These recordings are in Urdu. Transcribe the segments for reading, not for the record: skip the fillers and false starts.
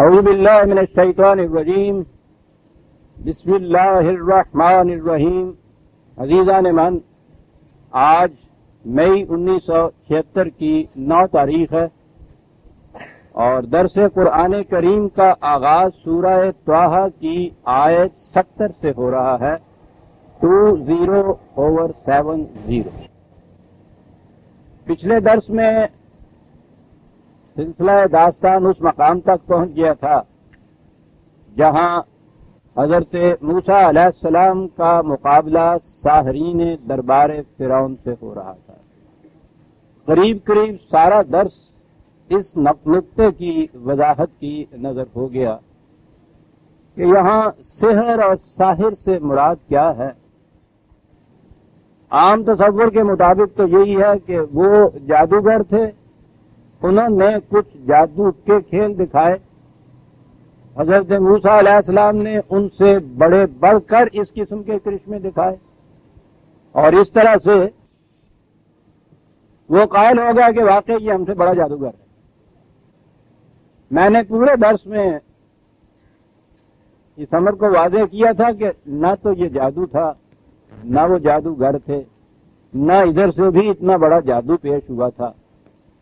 اعوذ باللہ من الشیطان الرجیم بسم اللہ الرحمن الرحیم. عزیزان من، آج مئی 1976 کی 9 تاریخ ہے اور درس قرآن کریم کا آغاز سورہ طٰہٰ کی آیت 70 سے ہو رہا ہے. 20/70. پچھلے درس میں سلسلہ داستان اس مقام تک پہنچ گیا تھا جہاں حضرت موسیٰ علیہ السلام کا مقابلہ ساحرین دربار فرعون سے ہو رہا تھا. قریب سارا درس اس نقطے کی وضاحت کی نظر ہو گیا کہ یہاں سحر اور ساحر سے مراد کیا ہے. عام تصور کے مطابق تو یہی ہے کہ وہ جادوگر تھے، انہوں نے کچھ جادو کے کھیل دکھائے. حضرت موسیٰ علیہ السلام نے ان سے بڑھ کر اس قسم کے کرشمے دکھائے اور اس طرح سے وہ قائل ہو گیا کہ واقعی یہ ہم سے بڑا جادوگر ہے. میں نے پورے درس میں اس امر کو واضح کیا تھا کہ نہ تو یہ جادو تھا، نہ وہ جادوگر تھے، نہ ادھر سے بھی اتنا بڑا جادو پیش ہوا تھا.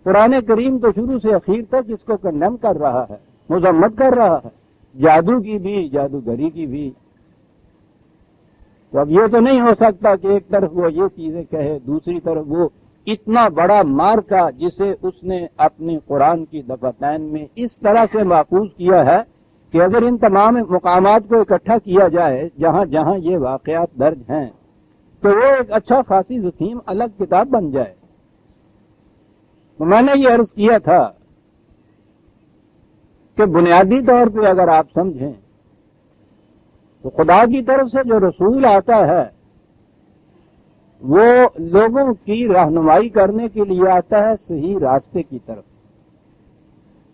قرآن کریم تو شروع سے اخیر تک اس کو کنڈیم کر رہا ہے، مذمت کر رہا ہے، جادو کی بھی جادوگری کی بھی. تو اب یہ تو نہیں ہو سکتا کہ ایک طرف وہ یہ چیزیں کہے، دوسری طرف وہ اتنا بڑا مارکا جسے اس نے اپنی قرآن کی دفعتین میں اس طرح سے محفوظ کیا ہے کہ اگر ان تمام مقامات کو اکٹھا کیا جائے جہاں جہاں یہ واقعات درج ہیں تو وہ ایک اچھا خاصی ضخیم الگ کتاب بن جائے. تو میں نے یہ عرض کیا تھا کہ بنیادی طور پہ اگر آپ سمجھیں تو خدا کی طرف سے جو رسول آتا ہے وہ لوگوں کی رہنمائی کرنے کے لیے آتا ہے صحیح راستے کی طرف.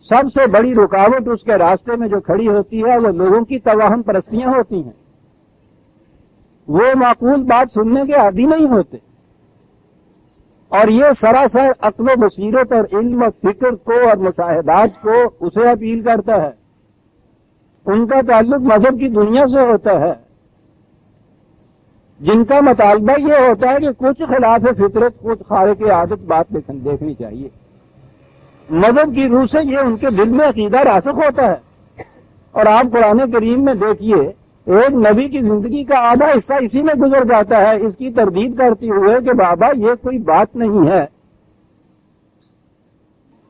سب سے بڑی رکاوٹ اس کے راستے میں جو کھڑی ہوتی ہے وہ لوگوں کی توہم پرستیاں ہوتی ہیں. وہ معقول بات سننے کے عادی نہیں ہوتے اور یہ سراسر عقل و بصیرت اور علم و فکر کو اور مشاہدات کو اسے اپیل کرتا ہے. ان کا تعلق مذہب کی دنیا سے ہوتا ہے جن کا مطالبہ یہ ہوتا ہے کہ کچھ خلاف فطرت، کچھ خارق عادت بات دیکھنی چاہیے. مذہب کی روح سے یہ ان کے دل میں عقیدہ راسخ ہوتا ہے. اور آپ قرآن کریم میں دیکھیے ایک نبی کی زندگی کا آدھا حصہ اسی میں گزر جاتا ہے اس کی تردید کرتے ہوئے کہ بابا یہ کوئی بات نہیں ہے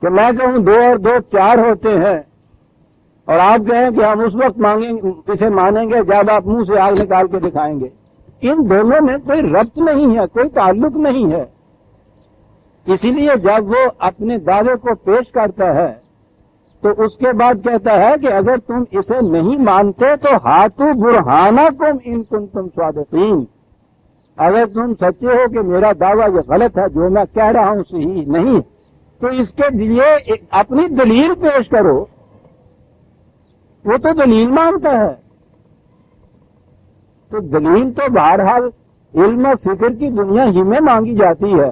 کہ میں کہوں 2 اور 2 4 ہوتے ہیں اور آپ کہیں کہ ہم اس وقت اسے مانیں گے جب آپ منہ سے آگ نکال کے دکھائیں گے. ان دونوں میں کوئی ربط نہیں ہے، کوئی تعلق نہیں ہے. اسی لیے جب وہ اپنے دعوے کو پیش کرتا ہے تو اس کے بعد کہتا ہے کہ اگر تم اسے نہیں مانتے تو ہاتھو برہانکم ان کنتم صادقین. اگر تم سچے ہو کہ میرا دعویٰ یہ غلط ہے، جو میں کہہ رہا ہوں صحیح نہیں، تو اس کے لیے اپنی دلیل پیش کرو. وہ تو دلیل مانگتا ہے. تو دلیل تو بہرحال علم و فکر کی دنیا ہی میں مانگی جاتی ہے.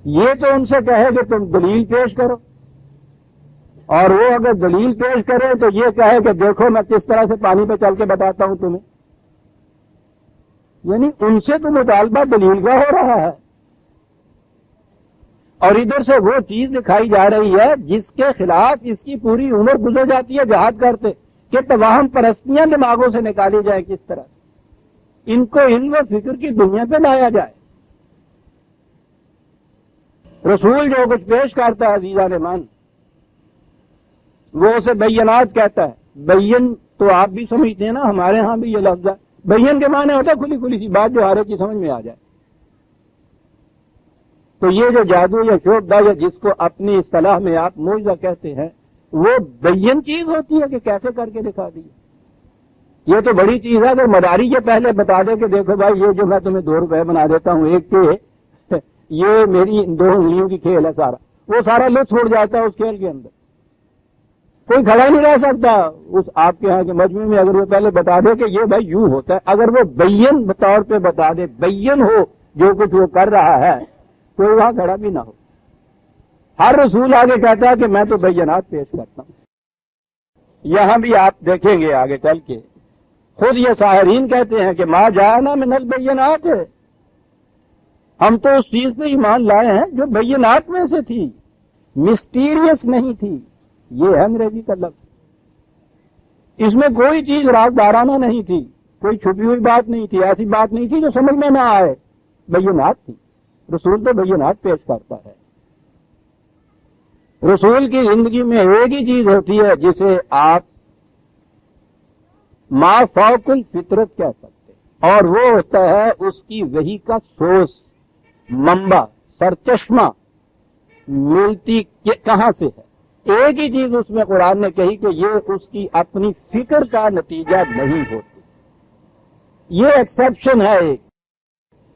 یہ تو ان سے کہے کہ تم دلیل پیش کرو اور وہ اگر دلیل پیش کرے تو یہ کہے کہ دیکھو میں کس طرح سے پانی پہ چل کے بتاتا ہوں تمہیں. یعنی ان سے تو مطالبہ دلیل کا ہو رہا ہے اور ادھر سے وہ چیز دکھائی جا رہی ہے جس کے خلاف اس کی پوری عمر گزر جاتی ہے جہاد کرتے کہ توہم پرستیاں دماغوں سے نکالی جائے، کس طرح ان کو علم و فکر کی دنیا پہ لایا جائے. رسول جو کچھ پیش کرتا ہے عزیزان من وہ اسے بینات کہتا ہے. بین تو آپ بھی سمجھتے ہیں نا، ہمارے ہاں بھی یہ لفظ ہے. بین کے معنی ہوتا ہے کھلی سی بات جو ہر ایک کی سمجھ میں آ جائے. تو یہ جو جادو یا شعبدہ یا جس کو اپنی اصطلاح میں آپ معجزہ کہتے ہیں وہ بین چیز ہوتی ہے کہ کیسے کر کے دکھا دی. یہ تو بڑی چیز ہے. اگر مداری یہ پہلے بتا دے کہ دیکھو بھائی یہ جو میں تمہیں 2 روپے بنا دیتا ہوں ایک کے، یہ میری 2 انگلیوں کی کھیل ہے، وہ سارا لطف چھوڑ جاتا ہے اس کھیل کے اندر. کوئی کھڑا نہیں رہ سکتا اس آپ کے ہاں کے مجموعے میں اگر وہ پہلے بتا دے کہ یہ بھائی یوں ہوتا ہے. اگر وہ بین طور پہ بتا دے، بین ہو جو کچھ وہ کر رہا ہے، کوئی وہاں کھڑا بھی نہ ہو. ہر رسول آگے کہتا ہے کہ میں تو بینات پیش کرتا ہوں. یہاں بھی آپ دیکھیں گے آگے چل کے خود یہ ساحرین کہتے ہیں کہ ما جاءنا من البینات، ہم تو اس چیز پہ ایمان لائے ہیں جو بینات میں سے تھی، مسٹیریس نہیں تھی. یہ ہے انگریزی کا لفظ. اس میں کوئی چیز رازدارانہ نہیں تھی، کوئی چھپی ہوئی بات نہیں تھی، ایسی بات نہیں تھی جو سمجھ میں نہ آئے. بینات تھی. رسول تو بینات پیش کرتا ہے. رسول کی زندگی میں ایک ہی چیز ہوتی ہے جسے آپ ما فوق الفطرت کہہ سکتے، اور وہ ہوتا ہے اس کی وحی کا سورس، منبع، سرچشمہ. ملتی کہاں سے ہے؟ ایک ہی چیز اس میں قرآن نے کہی کہ یہ اس کی اپنی فکر کا نتیجہ نہیں ہوتی. یہ ایکسیپشن ہے ایک،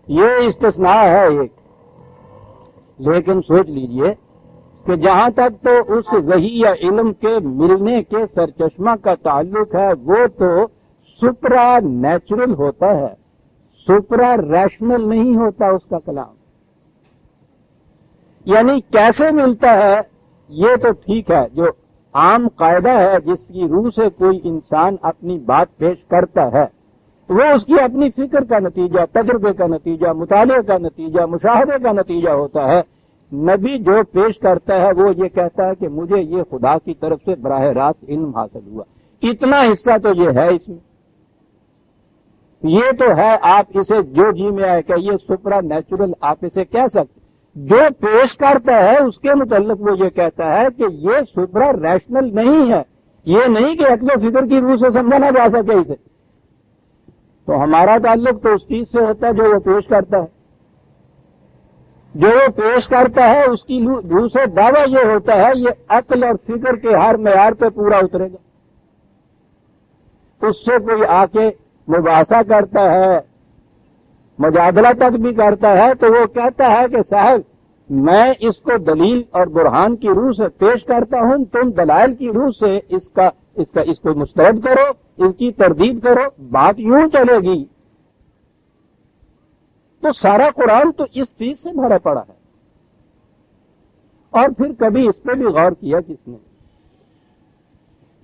یہ استثناء ہے ایک. لیکن سوچ لیجئے کہ جہاں تک تو اس وحی یا علم کے ملنے کے سرچشمہ کا تعلق ہے وہ تو سپرا نیچرل ہوتا ہے، سپرا ریشنل نہیں ہوتا اس کا کلام. یعنی کیسے ملتا ہے یہ تو ٹھیک ہے، جو عام قاعدہ ہے جس کی روح سے کوئی انسان اپنی بات پیش کرتا ہے وہ اس کی اپنی فکر کا نتیجہ، تجربے کا نتیجہ، مطالعے کا نتیجہ، مشاہدے کا نتیجہ ہوتا ہے. نبی جو پیش کرتا ہے وہ یہ کہتا ہے کہ مجھے یہ خدا کی طرف سے براہ راست علم حاصل ہوا. اتنا حصہ تو یہ ہے اس میں. یہ تو ہے، آپ اسے جو جی میں آئے کہ یہ سپرا نیچرل آپ اسے کہہ سکتے. جو پیش کرتا ہے اس کے متعلق وہ یہ کہتا ہے کہ یہ سپرا ریشنل نہیں ہے، یہ نہیں کہ عقل و فکر کی روح سے سمجھا نہ جا سکے اسے. تو ہمارا تعلق تو اس چیز سے ہوتا ہے جو وہ پیش کرتا ہے. جو وہ پیش کرتا ہے اس کی روح سے دعویٰ یہ ہوتا ہے یہ عقل اور فکر کے ہر معیار پہ پورا اترے گا. اس سے کوئی آ کے مباحثہ کرتا ہے، مجادلہ تک بھی کرتا ہے تو وہ کہتا ہے کہ صاحب میں اس کو دلیل اور برہان کی روح سے پیش کرتا ہوں، تم دلائل کی روح سے اس کو مسترد کرو، اس کی تردید کرو، بات یوں چلے گی. تو سارا قرآن تو اس چیز سے بھرا پڑا ہے. اور پھر کبھی اس پہ بھی غور کیا کس نے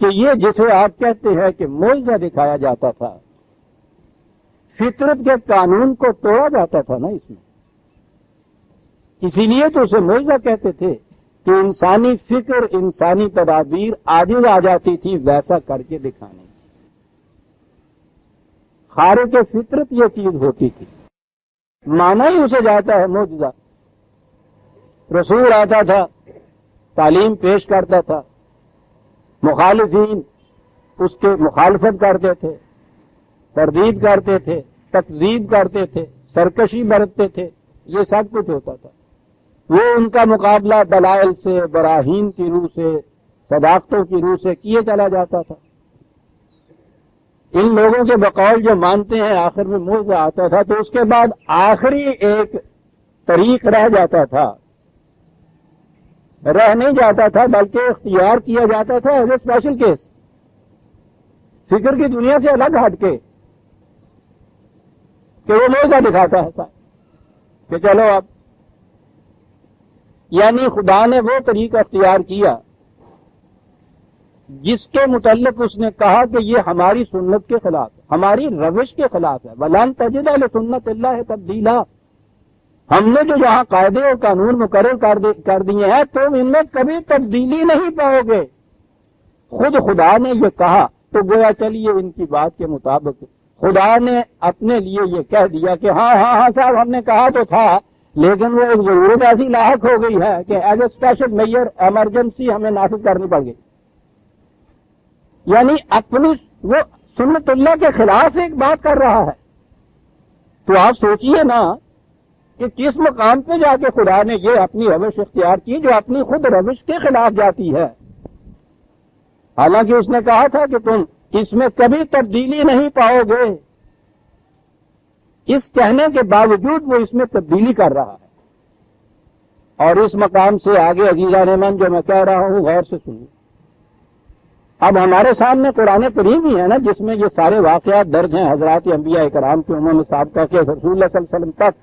کہ یہ جسے آپ کہتے ہیں کہ معجزہ دکھایا جاتا تھا، فطرت کے قانون کو توڑا جاتا تھا نا اس میں. اسی لیے تو اسے معجزہ کہتے تھے کہ انسانی فکر، انسانی تدابیر عاجز آ جاتی تھی ویسا کر کے دکھانے. خارق فطرت یہ چیز ہوتی تھی، مانا ہی اسے جاتا ہے معجزہ. رسول آتا تھا، تعلیم پیش کرتا تھا، مخالفین اس کے مخالفت کرتے تھے، تردید کرتے تھے، تکذیب کرتے تھے، سرکشی برتتے تھے، یہ سب کچھ ہوتا تھا. وہ ان کا مقابلہ دلائل سے، براہین کی روح سے، صداقتوں کی روح سے کیے چلا جاتا تھا. ان لوگوں کے بقول جو مانتے ہیں آخر میں معجزہ آتا تھا تو اس کے بعد آخری ایک طریق رہ جاتا تھا، رہ نہیں جاتا تھا بلکہ اختیار کیا جاتا تھا ایز اے اسپیشل کیس، فکر کی دنیا سے الگ ہٹ کے کہ وہ معجزہ دکھاتا ہے کہ چلو اب. یعنی خدا نے وہ طریقہ اختیار کیا جس کے متعلق اس نے کہا کہ یہ ہماری سنت کے خلاف ہے، ہماری روش کے خلاف ہے. وَلَن تَجِدَ لِسُنَّتِ اللَّهِ تَبْدِيلًا. ہم نے جو یہاں قاعدے اور قانون مقرر کر دیے ہیں تم ان میں کبھی تبدیلی نہیں پاؤ گے. خود خدا نے یہ کہا تو گویا چلیے ان کی بات کے مطابق خدا نے اپنے لیے یہ کہہ دیا کہ ہاں صاحب ہم نے کہا تو تھا لیکن وہ ایک ضرورت ایسی لاحق ہو گئی ہے کہ as a special measure emergency ہمیں نافذ کرنی پڑ گئی. یعنی اپنی وہ سنت اللہ کے خلاف ایک بات کر رہا ہے. تو آپ سوچئے نا کہ کس مقام پہ جا کے خدا نے یہ اپنی روش اختیار کی جو اپنی خود روش کے خلاف جاتی ہے. حالانکہ اس نے کہا تھا کہ تم اس میں کبھی تبدیلی نہیں پاؤ گے. اس کہنے کے باوجود وہ اس میں تبدیلی کر رہا ہے. اور اس مقام سے آگے عزیزان من جو میں کہہ رہا ہوں غور سے سنیے. اب ہمارے سامنے قرآن کریم ہی ہے نا جس میں یہ سارے واقعات درج ہیں حضرات انبیاء کرام کی عموم سابقہ کے رسول اللہ صلی اللہ علیہ وسلم تک.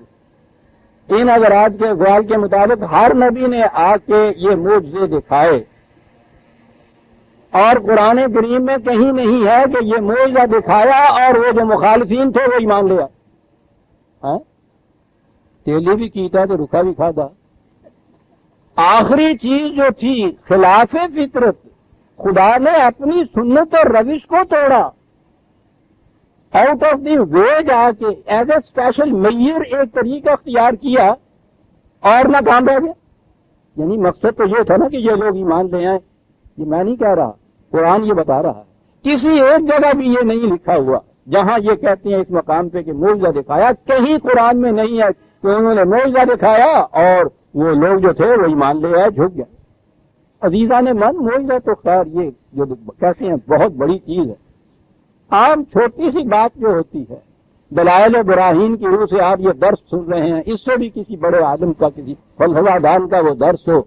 ان حضرات کے اقوال کے مطابق ہر نبی نے آ کے یہ معجزے دکھائے، اور قرآن کریم میں کہیں نہیں ہے کہ یہ معجزہ دکھایا اور وہ جو مخالفین تھے وہ ایمان لے آئے۔ تیلی بھی کیتا تو رکھا بھی کھادا۔ آخری چیز جو تھی خلاف فطرت، خدا نے اپنی سنت اور روش کو توڑا، آؤٹ آف دی وے جا کے ایز اے اسپیشل میئر ایک طریقہ اختیار کیا اور ناکام رہ گیا۔ یعنی مقصد تو یہ تھا نا کہ یہ لوگ ایمان لے آئیں، یہ میں نہیں کہہ رہا، قرآن یہ بتا رہا ہے۔ کسی ایک جگہ بھی یہ نہیں لکھا ہوا جہاں یہ کہتے ہیں اس مقام پہ کہ معجزہ دکھایا، کہیں قرآن میں نہیں ہے کہ انہوں نے معجزہ دکھایا اور وہ لوگ جو تھے وہ ایمان لے آئے، جھک گئے۔ عزیزان من، معجزہ تو خیر یہ جو کہتے ہیں بہت بڑی چیز ہے۔ عام چھوٹی سی بات جو ہوتی ہے، دلائل و براہین کی روح سے آپ یہ درس سن رہے ہیں، اس سے بھی کسی بڑے عالم کا، کسی فلسفہ دان کا وہ درس ہو،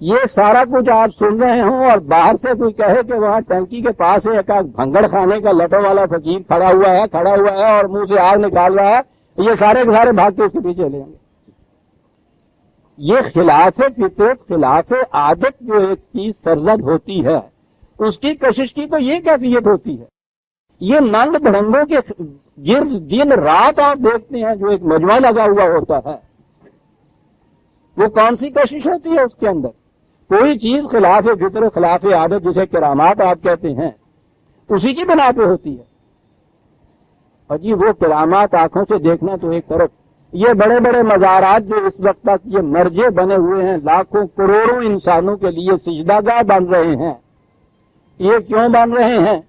یہ سارا کچھ آپ سن رہے ہوں اور باہر سے کوئی کہے کہ وہاں ٹینکی کے پاس ایک بھنگڑ خانے کا لٹوں والا فقیر کھڑا ہوا ہے اور منہ سے آگ نکال رہا ہے، یہ سارے کے سارے بھاگ کے اس کے پیچھے لیں گے۔ یہ خلاف فطرت، خلاف عادت جو ایک چیز سرزد ہوتی ہے، اس کی کشش کی تو یہ کیفیت ہوتی ہے۔ یہ ننگ دھڑنگوں کے گرد دن رات آپ دیکھتے ہیں جو ایک مجمع لگا ہوا ہوتا ہے، وہ کون سی کشش ہوتی ہے اس کے اندر؟ کوئی چیز خلاف فطرت، خلاف عادت، جسے کرامات آپ کہتے ہیں، اسی کی بنا پہ ہوتی ہے۔ اور جی وہ کرامات آنکھوں سے دیکھنا تو ایک طرف، یہ بڑے بڑے مزارات جو اس وقت تک یہ مرجے بنے ہوئے ہیں، لاکھوں کروڑوں انسانوں کے لیے سجدہ گاہ بن رہے ہیں، یہ کیوں بن رہے ہیں؟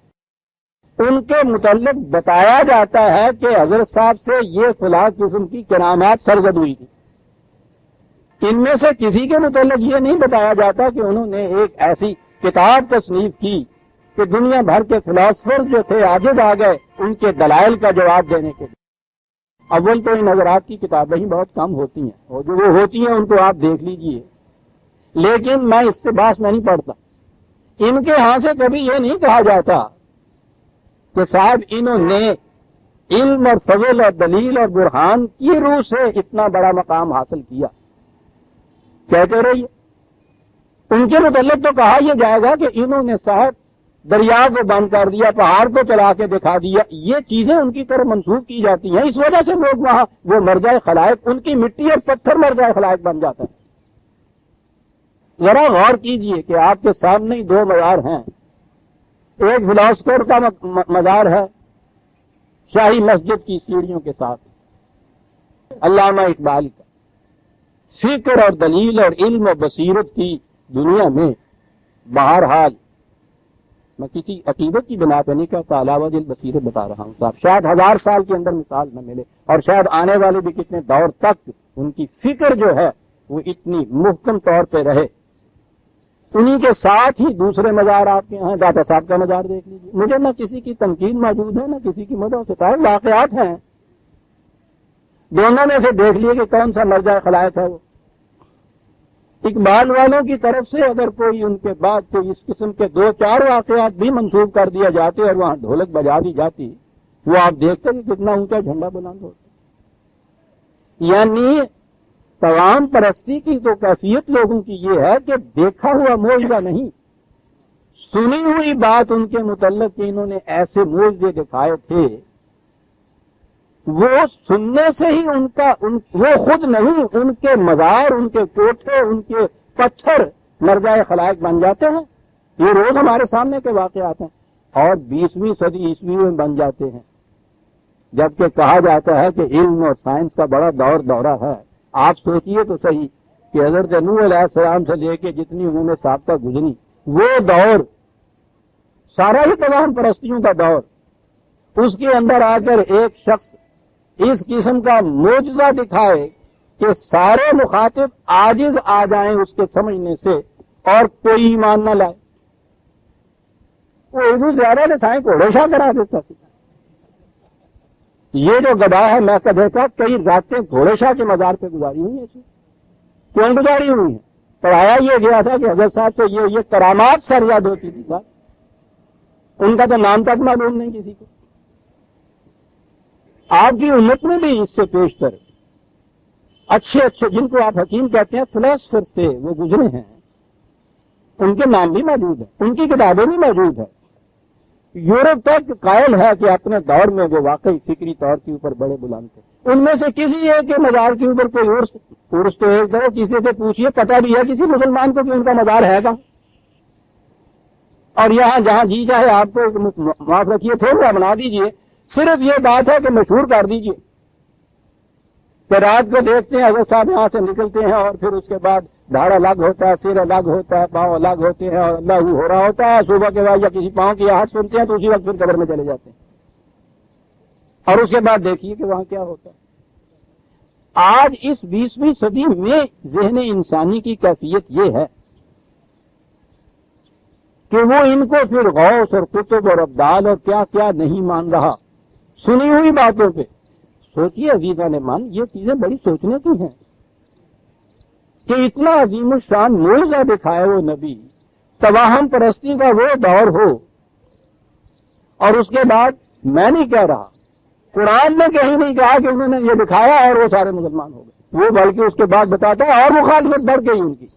ان کے متعلق بتایا جاتا ہے کہ حضرت صاحب سے یہ فلاں قسم کی کرامات سرزد ہوئی تھی۔ ان میں سے کسی کے متعلق یہ نہیں بتایا جاتا کہ انہوں نے ایک ایسی کتاب تصنیف کی کہ دنیا بھر کے فلاسفر جو تھے عاجز آ گئے ان کے دلائل کا جواب دینے کے لیے۔ اول تو ان حضرات کی کتابیں ہی بہت کم ہوتی ہیں، اور جو وہ ہوتی ہیں ان کو آپ دیکھ لیجئے، لیکن میں اس سے باس میں نہیں پڑھتا۔ ان کے ہاں سے کبھی یہ نہیں کہا جاتا کہ صاحب انہوں نے علم اور فضل اور دلیل اور برہان کی روح سے اتنا بڑا مقام حاصل کیا۔ کہتے رہیے، ان کے متعلق تو کہا یہ جائے گا کہ انہوں نے صاحب دریا کو بند کر دیا، پہاڑ کو چلا کے دکھا دیا، یہ چیزیں ان کی طرف منسوخ کی جاتی ہیں۔ اس وجہ سے لوگ وہاں وہ مرجع خلائق، ان کی مٹی اور پتھر مرجع خلائق بن جاتا ہے۔ ذرا غور کیجئے کہ آپ کے سامنے ہی دو مزار ہیں، ایک فلاسفر کا مزار ہے شاہی مسجد کی سیڑھیوں کے ساتھ، علامہ اقبال کا، فکر اور دلیل اور علم و بصیرت کی دنیا میں بہرحال میں کسی عقیدت کی بنا پہ نہیں کہتا، علاوہ دل بصیرت بتا رہا ہوں صاحب، شاید 1000 سال کے اندر مثال نہ ملے، اور شاید آنے والے بھی کتنے دور تک ان کی فکر جو ہے وہ اتنی محکم طور پہ رہے۔ انہی کے ساتھ ہی دوسرے مزار آپ کے یہاں داتا صاحب کا مزار دیکھ لیجیے۔ مجھے نہ کسی کی تنقید موجود ہے نہ کسی کی مدح سے، واقعات ہیں، دونوں میں سے دیکھ لیے کہ کون سا مرجع خلائق ہے وہ۔ اقبال والوں کی طرف سے اگر کوئی ان کے بعد کوئی اس قسم کے 2-4 واقعات بھی منسوخ کر دیا جاتے اور وہاں ڈھولک بجا دی جاتی، وہ آپ دیکھتے کہ کتنا اونچا جھنڈا بلند ہوتا۔ یعنی تمام پرستی کی تو کیفیت لوگوں کی یہ ہے کہ دیکھا ہوا معجزہ نہیں، سنی ہوئی بات ان کے متعلق کہ انہوں نے ایسے معجزے دکھائے تھے، وہ سننے سے ہی وہ خود نہیں، ان کے مزار، ان کے کوٹھے، ان کے پتھر مرجع خلائق بن جاتے ہیں۔ یہ روز ہمارے سامنے کے واقعات ہیں، اور 20ویں صدی عیسوی میں بن جاتے ہیں، جبکہ کہا جاتا ہے کہ علم اور سائنس کا بڑا دورہ ہے۔ آپ سوچئے تو صحیح کہ حضرت نوح علیہ السلام سے لے کے جتنی انہوں نے سابقہ گزری، وہ دور سارا ہی تمام پرستیوں کا دور، اس کے اندر آ کر ایک شخص اس قسم کا معجزہ دکھائے کہ سارے مخاطب عاجز آ جائیں اس کے سمجھنے سے اور کوئی ایمان نہ لائے۔ وہ اردو زیادہ نے سائیں کو ریشا کرا دیتا تھا۔ یہ جو گواہ ہے میں کہتا تھا کئی راتیں گھوڑے شاہ کے مزار پہ گزاری ہوئی ہیں، کیوں گزاری ہوئی ہیں؟ پڑھایا یہ گیا تھا کہ حضرت صاحب سے یہ کرامات سرزد ہوتی تھی صاحب، ان کا تو نام تک معلوم نہیں کسی کو۔ آپ کی امت میں بھی اس سے پیشتر اچھے اچھے جن کو آپ حکیم کہتے ہیں فلاسفر سے وہ گزرے ہیں، ان کے نام بھی موجود ہیں، ان کی کتابیں بھی موجود ہیں۔ یورپ تک قائل ہے کہ اپنے دور میں وہ واقعی فکری طور کے اوپر بڑے بلند تھے۔ ان میں سے کسی ایک کے مزار کے اوپر کوئی عرس تو ایک طرح کسی سے پوچھئے، پتہ بھی ہے کسی مسلمان کو کہ ان کا مزار ہے کہاں؟ اور یہاں جہاں جی چاہے آپ کو معاف رکھیے تھوڑا بنا دیجئے، صرف یہ بات ہے کہ مشہور کر دیجئے کہ رات کو دیکھتے ہیں حضرت صاحب یہاں سے نکلتے ہیں اور پھر اس کے بعد دھاڑ الگ ہوتا ہے، سر الگ ہوتا ہے، پاؤں الگ ہوتے ہیں اور اللہ ہو رہا ہوتا ہے، صبح کے بعد یا کسی پاؤں کی آہٹ سنتے ہیں تو اسی وقت پھر قبر میں چلے جاتے ہیں، اور اس کے بعد دیکھیے کہ وہاں کیا ہوتا ہے۔ آج اس 20ویں صدی میں ذہن انسانی کی کیفیت یہ ہے کہ وہ ان کو پھر غوث اور قطب اور ابدال اور کیا کیا نہیں مان رہا، سنی ہوئی باتوں پہ۔ سوچیے عزیزان مان، یہ چیزیں بڑی سوچنے کی ہیں کہ اتنا عظیم الشان معجزہ دکھائے وہ نبی، توہم پرستی کا وہ دور ہو، اور اس کے بعد میں نہیں کہہ رہا، قرآن نے کہیں نہیں کہا کہ انہوں نے یہ دکھایا اور وہ سارے مسلمان ہو گئے، وہ بلکہ اس کے بعد بتاتا ہے اور مخالفت بڑھ گئی ان کی،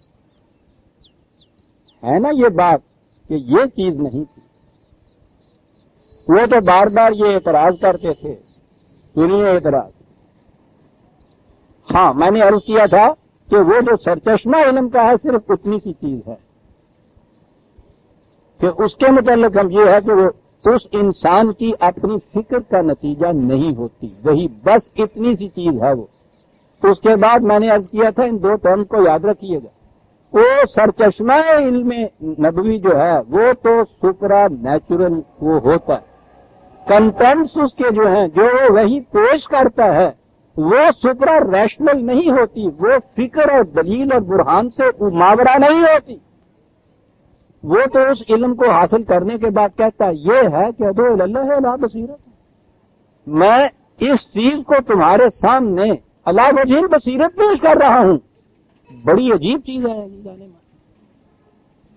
ہے نا یہ بات کہ یہ چیز نہیں تھی۔ وہ تو بار بار یہ اعتراض کرتے تھے، سنیے اعتراض۔ ہاں میں نے عرض کیا تھا کہ وہ جو سرچشمہ علم کا ہے صرف اتنی سی چیز ہے کہ اس کے متعلق ہم یہ ہے کہ وہ اس انسان کی اپنی فکر کا نتیجہ نہیں ہوتی، وہی بس اتنی سی چیز ہے وہ۔ اس کے بعد میں نے عرض کیا تھا ان دو ٹرم کو یاد رکھیے گا، وہ سرچشمہ علم نبوی جو ہے وہ تو سپرا نیچرل وہ ہوتا ہے، کنٹینٹس اس کے جو ہیں جو وہ وہی پیش کرتا ہے وہ سپرا ریشنل نہیں ہوتی، وہ فکر اور دلیل اور برہان سے ماورا نہیں ہوتی۔ وہ تو اس علم کو حاصل کرنے کے بعد کہتا ہے یہ ہے کہ ادعو الی اللہ علی بصیرت، میں اس چیز کو تمہارے سامنے علی وجہ البصیرت پیش کر رہا ہوں۔ بڑی عجیب چیز ہے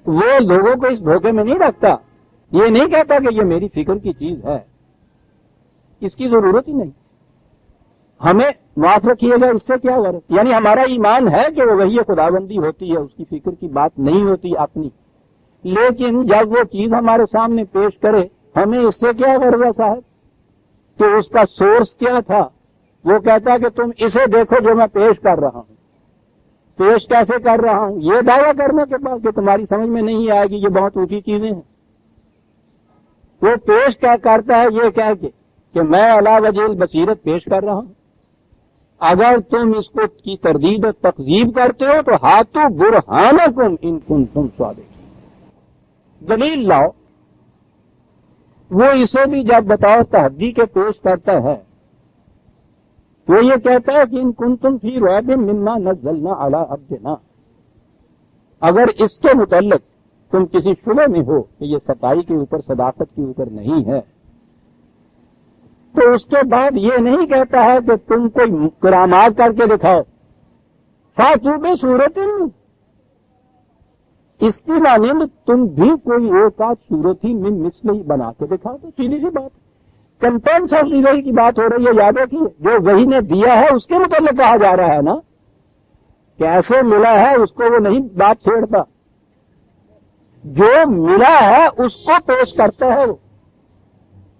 وہ لوگوں کو اس دھوکے میں نہیں رکھتا، یہ نہیں کہتا کہ یہ میری فکر کی چیز ہے، اس کی ضرورت ہی نہیں۔ ہمیں معاف رکھیے گا اس سے کیا غرض، یعنی ہمارا ایمان ہے کہ وہ وحی خداوندی ہوتی ہے، اس کی فکر کی بات نہیں ہوتی اپنی، لیکن جب وہ چیز ہمارے سامنے پیش کرے ہمیں اس سے کیا غرض ہے صاحب کہ اس کا سورس کیا تھا۔ وہ کہتا ہے کہ تم اسے دیکھو جو میں پیش کر رہا ہوں، پیش کیسے کر رہا ہوں، یہ دعویٰ کرنے کے بعد کہ تمہاری سمجھ میں نہیں آئے گی، یہ بہت اونچی چیزیں ہیں۔ وہ پیش کیا کرتا ہے یہ کہہ کے کہ میں علی وجہ البصیرت پیش کر رہا ہوں، اگر تم اس کو کی تردید و تکذیب کرتے ہو تو ہاتھوں برہانکم ان کنتم صادقین، دلیل لاؤ۔ وہ اسے بھی جب بتاؤ تحدی کے پیش کرتا ہے وہ یہ کہتا ہے کہ ان کنتم فی ریب مما نزلنا علی عبدنا، اگر اس کے متعلق تم کسی شبہ میں ہو کہ یہ سچائی کے اوپر صداقت کے اوپر نہیں ہے، تو اس کے بعد یہ نہیں کہتا ہے کہ تم کوئی کرامات کر کے دکھاؤ، فاتوا بصورت، اس کی مانند تم بھی کوئی ایک آدھ صورت ہی من مثل ہی بنا کے دکھاؤ، تو سیدھی سی بات۔ کنٹینٹس آف دی وحی کی بات ہو رہی ہے، یاد رکھیے جو وحی نے دیا ہے اس کے متعلق کہا جا رہا ہے نا، کیسے ملا ہے اس کو وہ نہیں بات چھیڑتا، جو ملا ہے اس کو پیش کرتا ہے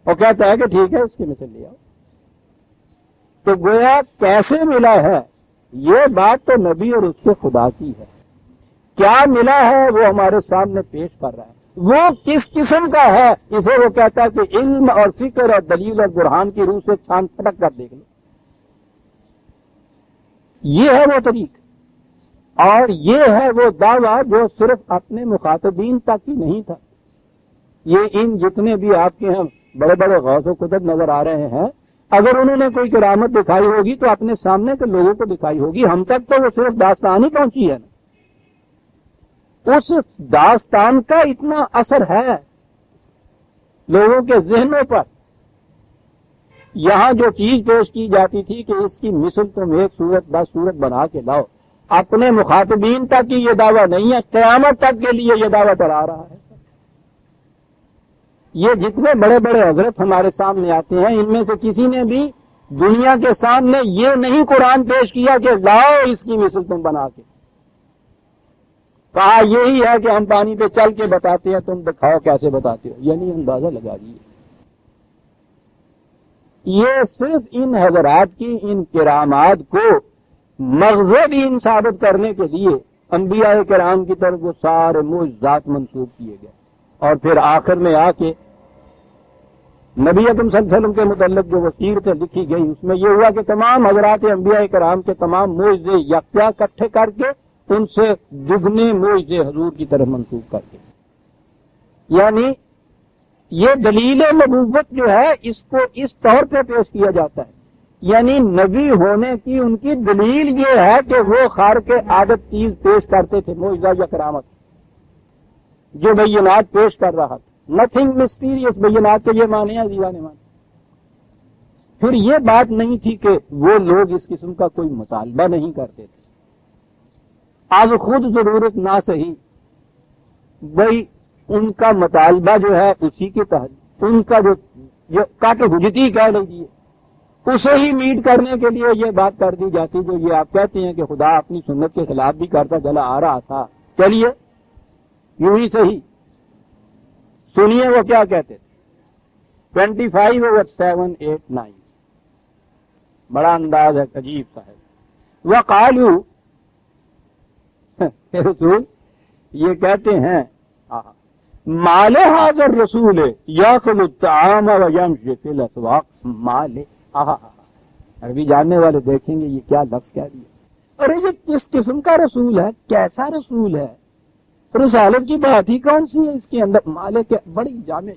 وہ کہتا ہے کہ ٹھیک ہے اس کے مثل لے آؤ۔ تو گویا کیسے ملا ہے یہ بات تو نبی اور اس کے خدا کی ہے، کیا ملا ہے وہ ہمارے سامنے پیش کر رہا ہے، وہ کس قسم کا ہے اسے وہ کہتا ہے کہ علم اور فکر اور دلیل اور برہان کی روح سے چھان پھٹک کر دیکھ لو۔ یہ ہے وہ طریق، اور یہ ہے وہ دعویٰ جو صرف اپنے مخاطبین تک ہی نہیں تھا، یہ ان جتنے بھی آپ کے ہاں بڑے بڑے غوث و قطب نظر آ رہے ہیں، اگر انہوں نے کوئی کرامت دکھائی ہوگی تو اپنے سامنے کے لوگوں کو دکھائی ہوگی، ہم تک تو وہ صرف داستان ہی پہنچی ہے نا۔ اس داستان کا اتنا اثر ہے لوگوں کے ذہنوں پر، یہاں جو چیز پیش کی جاتی تھی کہ اس کی مثل تم ایک صورت 10 صورت بنا کے لاؤ، اپنے مخاطبین تک ہی یہ دعویٰ نہیں ہے، قیامت تک کے لیے یہ دعویٰ چلا رہا ہے۔ یہ جتنے بڑے بڑے حضرت ہمارے سامنے آتے ہیں ان میں سے کسی نے بھی دنیا کے سامنے یہ نہیں قرآن پیش کیا کہ لاؤ اس کی مثل تم بنا کے، کہا یہی ہے کہ ہم پانی پہ چل کے بتاتے ہیں، تم دکھاؤ کیسے بتاتے ہو، یعنی اندازہ لگا دیے۔ یہ صرف ان حضرات کی ان کرامات کو مغزِ دین ثابت کرنے کے لیے انبیاء کرام کی طرف وہ سارے معجزات منسوب کیے گئے، اور پھر آخر میں آ کے نبی اکرم صلی اللہ علیہ وسلم کے متعلق جو وصیتیں لکھی گئی اس میں یہ ہوا کہ تمام حضرات انبیاء کرام کے تمام معجزے یکجا اکٹھے کر کے ان سے دگنے معجزے حضور کی طرف منسوب کر کے، یعنی یہ دلیل نبوت جو ہے اس کو اس طور پہ پیش کیا جاتا ہے، یعنی نبی ہونے کی ان کی دلیل یہ ہے کہ وہ خارق عادت چیز پیش کرتے تھے، معجزہ یا کرامت جو بینات پیش کر رہا تھا، نتھنگ مسٹیریس، بینات کے یہ معنی ہے دیوانے معنی۔ پھر یہ بات نہیں تھی کہ وہ لوگ اس قسم کا کوئی مطالبہ نہیں کرتے تھے، آج خود ضرورت نہ صحیح بھائی ان کا مطالبہ جو ہے اسی کے تحت ان کا جو کاٹ حجتی کہہ لیجیے اسے ہی میٹ کرنے کے لیے یہ بات کر دی جاتی جو یہ آپ کہتے ہیں کہ خدا اپنی سنت کے خلاف بھی کرتا چلا آ رہا تھا، چلیے یوں ہی صحیح سنیے وہ کیا کہتے تھے۔ 25/7-8-9 بڑا انداز ہے، عجیب سا ہے۔ وقالو رسول یہ کہتے ہیں مال حاضر رسول یاکل الطعام ویمشی فی الاسواق، مال عربی جاننے والے دیکھیں گے یہ کیا لفظ کہہ دیا، ارے یہ کس قسم کا رسول ہے، کیسا رسول ہے، رسالت کی بات ہی کون سی ہے اس کے اندر، مالے کے بڑی جامع،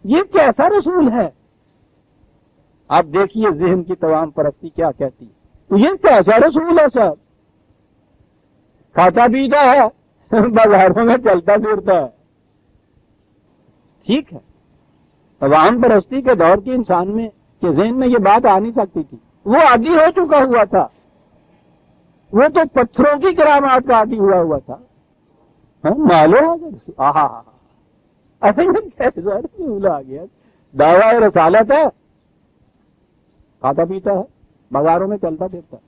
یہ کیسا رسول ہے۔ آپ دیکھیے ذہن کی تمام پرستی کیا کہتی ہے، یہ کیسا رسول ہے صاحب، کھاتا پیتا ہے، بازاروں میں چلتا پھرتا ہے، ٹھیک ہے۔ عوام پرستی کے دور کے انسان میں کے ذہن میں یہ بات آ نہیں سکتی تھی، وہ عادی ہو چکا ہوا تھا، وہ تو پتھروں کی کرامات کا عادی ہوا تھا، مالو کیسا رسول آ گیا، دعویٰ رسالت ہے، کھاتا پیتا ہے، بازاروں میں چلتا پھرتا ہے،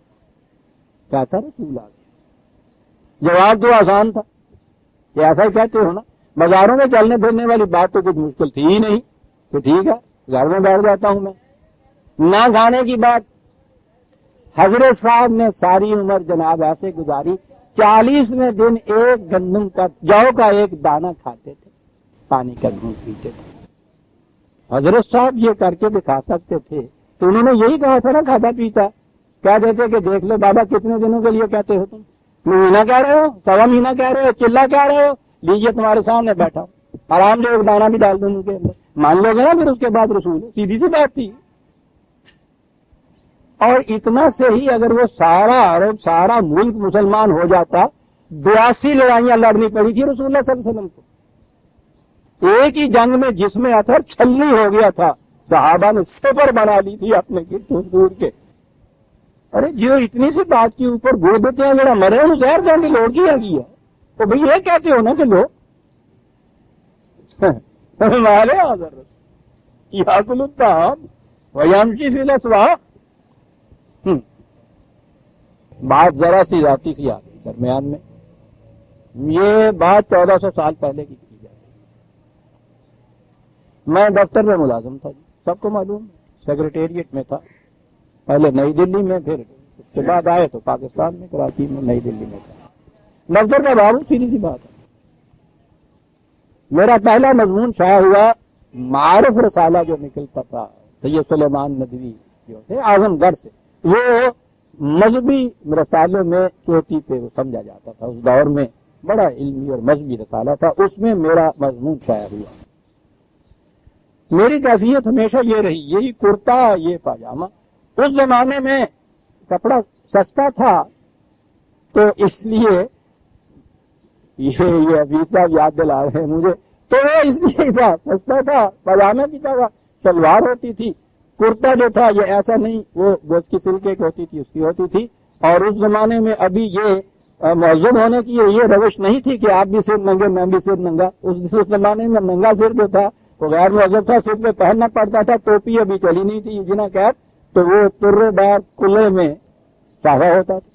کیسا رسول آ گیا۔ جواب تو آسان تھا کہ ایسا ہی کہتے ہو نا، بازاروں میں چلنے پھرنے والی بات تو کچھ مشکل تھی ہی نہیں، تو ٹھیک ہے گھر میں بیٹھ جاتا ہوں میں۔ نہ کھانے کی بات، حضرت صاحب نے ساری عمر جناب ایسے گزاری، 40ویں دن ایک گندم کا جو کا ایک دانہ کھاتے تھے، پانی کا گھونٹ پیتے تھے۔ حضرت صاحب یہ کر کے دکھا سکتے تھے تو انہوں نے یہی کہا تھا نا کھاتا پیتا، کہہ دیتے کہ دیکھ لو بابا کتنے دنوں کے لیے کہتے ہو تم، مہینہ کہہ رہے ہو، سوا مہینہ کہہ رہے ہو، چلا کہہ رہے ہو، لیجیے تمہارے سامنے بیٹھا ہوں، آرام سے ایک دانہ بھی ڈال دوں ان کے اندر، مان لو گے نا، پھر اس کے بعد رسول ہے، سیدھی سی بات تھی۔ اور اتنا سے ہی اگر وہ سارا عرب سارا ملک مسلمان ہو جاتا، 82 لڑائیاں لڑنی پڑی تھی رسول اللہ صلی اللہ علیہ وسلم کو، ایک ہی جنگ میں جس میں اثر چھلنی ہو گیا تھا، صحابہ نے سفر بنا لی تھی اپنے دور کے۔ ارے جو اتنی سی بات کے اوپر گوڑ دیتے ہیں، ذرا مرے انہوں زہر جان کی لوڑ کی آگی ہے، تو بھئی یہ کہتے ہو نا کہ لو مالے حاضر یاکل الطعام ویمشی فی الاسواق، بات ذرا سی ذاتی سی آ گئی درمیان میں، یہ بات 1400 سال پہلے کی جاتی۔ میں دفتر میں ملازم تھا جی، سب کو معلوم، سیکریٹریٹ میں تھا، پہلے نئی دلی میں، پھر اس کے بعد آئے تو پاکستان میں، کراچی میں، نئی دلی میں تھا۔ دفتر کا بابو سیدھی سی بات ہے، میرا پہلا مضمون شائع ہوا معارف رسالہ جو نکلتا تھا سید سلیمان ندوی جو تھے اعظم گڑھ سے، وہ مذہبی رسالوں میں چوٹی پہ وہ سمجھا جاتا تھا، اس دور میں بڑا علمی اور مذہبی رسالہ تھا، اس میں میرا مضمون شائع ہوا۔ میری کیفیت ہمیشہ یہ رہی، یہی کرتا یہ پاجامہ، اس زمانے میں کپڑا سستا تھا تو اس لیے یہ حفیظ صاحب یاد دلا رہے ہیں مجھے، تو وہ اس لیے تھا، سستا تھا، پاجامے بھی تھا، شلوار ہوتی تھی، کرتا جو تھا یہ ایسا نہیں، وہ گوشت کی سلکے کی ہوتی تھی، اس کی ہوتی تھی۔ اور اس زمانے میں ابھی یہ مہذب ہونے کی یہ روش نہیں تھی کہ آپ بھی سر ننگے میں بھی سر ننگا، اس زمانے میں ننگا سر جو تھا وہ غیر مہذب تھا، سر پہ پہننا پڑتا تھا، ٹوپی ابھی چلی نہیں تھی جنا کیپ، تو وہ ترے دار کلے میں چاہا ہوتا تھا،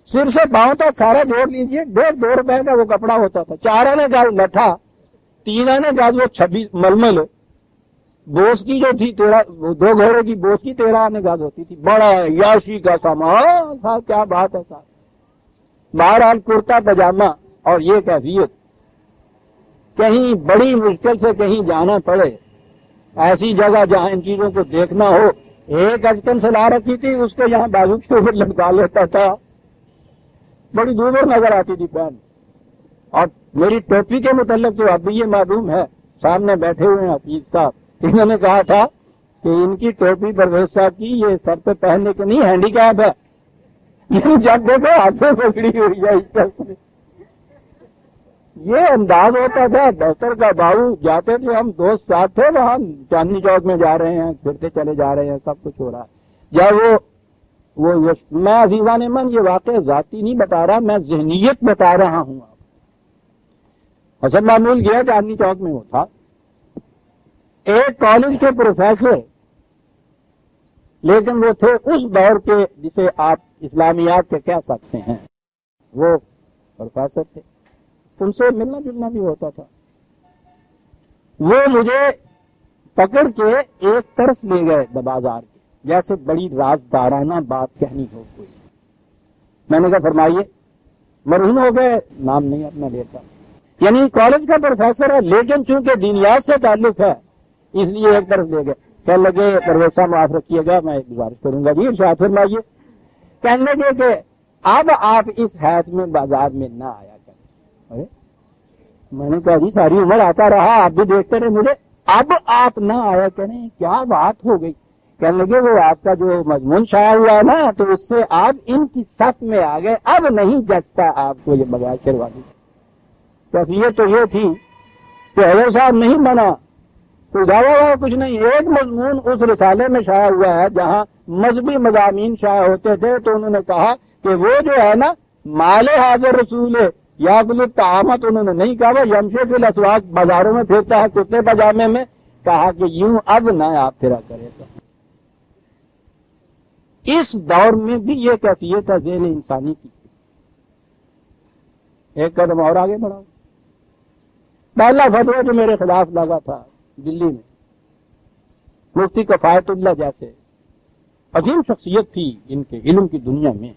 سر سے پاؤں تک سارا جوڑ لیجیے 1.5 روپے کا وہ کپڑا ہوتا تھا، 4 آنے گاز لٹھا، 3 آنے گاز وہ 26 ململ، بوس کی جو تھی 2 گھوڑے کی بوس کی 13 آنے گاز ہوتی تھی، بڑا یاشی کا سامان تھا، کیا بات ہے صاحب. بہرحال کرتا پاجامہ اور یہ کیفیت، کہیں بڑی مشکل سے کہیں جانا پڑے، ایسی جگہ جہاں ان چیزوں کو دیکھنا ہو، ایک اچکن سے لا رکھی تھی، اس کو یہاں بازو کے اوپر لٹکا لیتا تھا، بڑی دور نظر آتی تھی پہن. اور میری ٹوپی کے متعلق تو اب بھی یہ معلوم ہے، سامنے بیٹھے ہوئے ہیں حفیظ صاحب، انہوں نے کہا تھا کہ ان کی ٹوپی پرویز صاحب کی یہ سر پہ پہننے کی نہیں، ہینڈی کیپ ہے، جب دیکھو ہاتھ میں پکڑی ہوئی ہے. یہ انداز ہوتا تھا دفتر کا. باؤ جاتے تھے ہم دوست ساتھ تھے، وہاں چاندنی چوک میں جا رہے ہیں، پھرتے چلے جا رہے ہیں، سب کچھ ہو رہا ہے. جب وہ میں عزیزان من یہ واقع ذاتی نہیں بتا رہا، میں ذہنیت بتا رہا ہوں. حسن معمول گیا چاندنی چوک میں، وہ تھا ایک کالج کے پروفیسر، لیکن وہ تھے اس دور کے جسے آپ اسلامیات کے کہہ سکتے ہیں، وہ پروفیسر تھے، ان سے ملنا جلنا بھی ہوتا تھا. وہ مجھے پکڑ کے ایک طرف لے گئے بازار کے، جیسے بڑی رازدارانہ بات کہنی ہو کوئی. میں نے کہا فرمائیے. مرحوم ہو گئے، نام نہیں اپنا لیتا، یعنی کالج کا پروفیسر ہے لیکن چونکہ دینیات سے تعلق ہے اس لیے ایک طرف لے گئے. کہنے لگے پرویز صاحب معاف رکھیے گا، میں ایک گزارش کروں گا، جی ارشاد فرمائیے. کہنے لگے کہ اب آپ اس حیث میں بازار میں نہ آیا کریں. میں نے کہا جی ساری عمر آتا رہا، آپ بھی دیکھتے رہے مجھے، اب آپ نہ آیا کریں، کیا بات ہو گئی. کہنے لگے وہ آپ کا جو مضمون شائع ہوا ہے نا، تو اس سے آپ ان کی صف میں آ گئے، اب نہیں جچتا آپ کو یہ بغیر شروانی. کیفیت تو یہ تھی کہ حضرت صاحب نہیں بنا، کوئی دعویٰ ہوا کچھ نہیں. ایک مضمون اس رسالے میں شائع ہوا ہے جہاں مذہبی مضامین شائع ہوتے تھے، تو انہوں نے کہا کہ وہ جو ہے نا مال حاضر رسول یا بل تعامت، انہوں نے نہیں کہا وہ یمشے فی الاسواق، بازاروں میں پھرتا ہے کرتے پاجامے میں. کہا کہ یوں اب نہ آپ پھرا کرے گا. اس دور میں بھی یہ کیفیت ہے ذہن انسانی کی. ایک قدم اور آگے بڑھاؤ. پہلا فتویٰ جو میرے خلاف لگا تھا دلی میں، مفتی کفایت اللہ جیسے عظیم شخصیت تھی ان کے علم کی دنیا میں،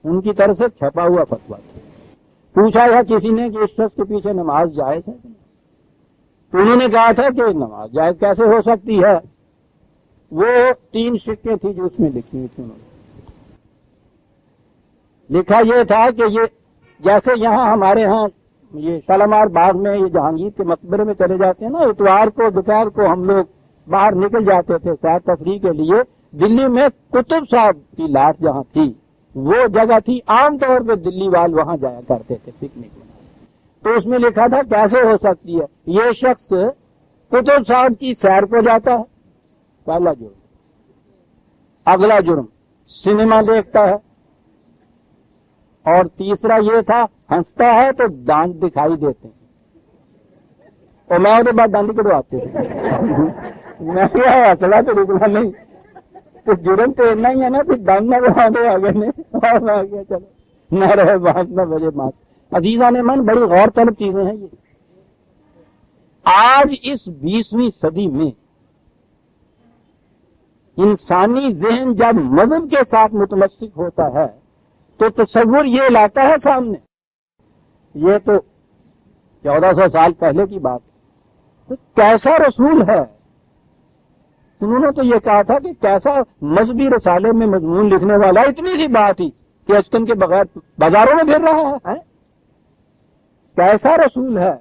ان کی طرف سے چھپا ہوا فتویٰ تھا. پوچھا تھا کسی نے کہ اس شخص کے پیچھے نماز جائز ہے، تو انہوں نے کہا تھا کہ نماز جائز کیسے ہو سکتی ہے. وہ 3 سکے تھی جو اس میں لکھی ہوئی تھی. انہوں نے لکھا یہ تھا کہ یہ جیسے یہاں ہمارے ہاں یہ شالامار باغ میں، یہ جہانگیر کے مقبرے میں چلے جاتے ہیں نا، اتوار کو دوپہر کو ہم لوگ باہر نکل جاتے تھے سیر تفریح کے لیے. دلی میں کتب صاحب کی لاٹ جہاں تھی وہ جگہ تھی، عام طور پہ دلی وال وہاں جایا کرتے تھے پکنک میں. تو اس میں لکھا تھا کیسے ہو سکتی ہے یہ شخص کتب صاحب کی سیر کو جاتا ہے، پہلا جرم. اگلا جرم سنیما دیکھتا ہے، اور تیسرا یہ تھا ہنستا ہے تو دانت دکھائی دیتے ہیں، اور میں اس بعد دانت کٹواتے تھے. میں کیا ہنسنا تو رکنا نہیں، تو جرم تو اتنا ہی ہے نا، پھر دانت نہ بڑھا دے آگے نے، اور میں کیا چلو نہ رہے بات نہ بجے بات. عزیزان من بڑی غور طلب چیزیں ہیں یہ. آج اس 20ویں صدی میں انسانی ذہن جب مذہب کے ساتھ متمسک ہوتا ہے تو تصور یہ لاتا ہے سامنے. یہ تو 1400 سال پہلے کی بات ہے. تو کیسا رسول ہے. انہوں نے تو یہ کہا تھا کہ کیسا مذہبی رسالے میں مضمون لکھنے والا، اتنی سی بات ہی کہ اچکن کے بغیر بازاروں میں پھر رہا ہے. کیسا رسول ہے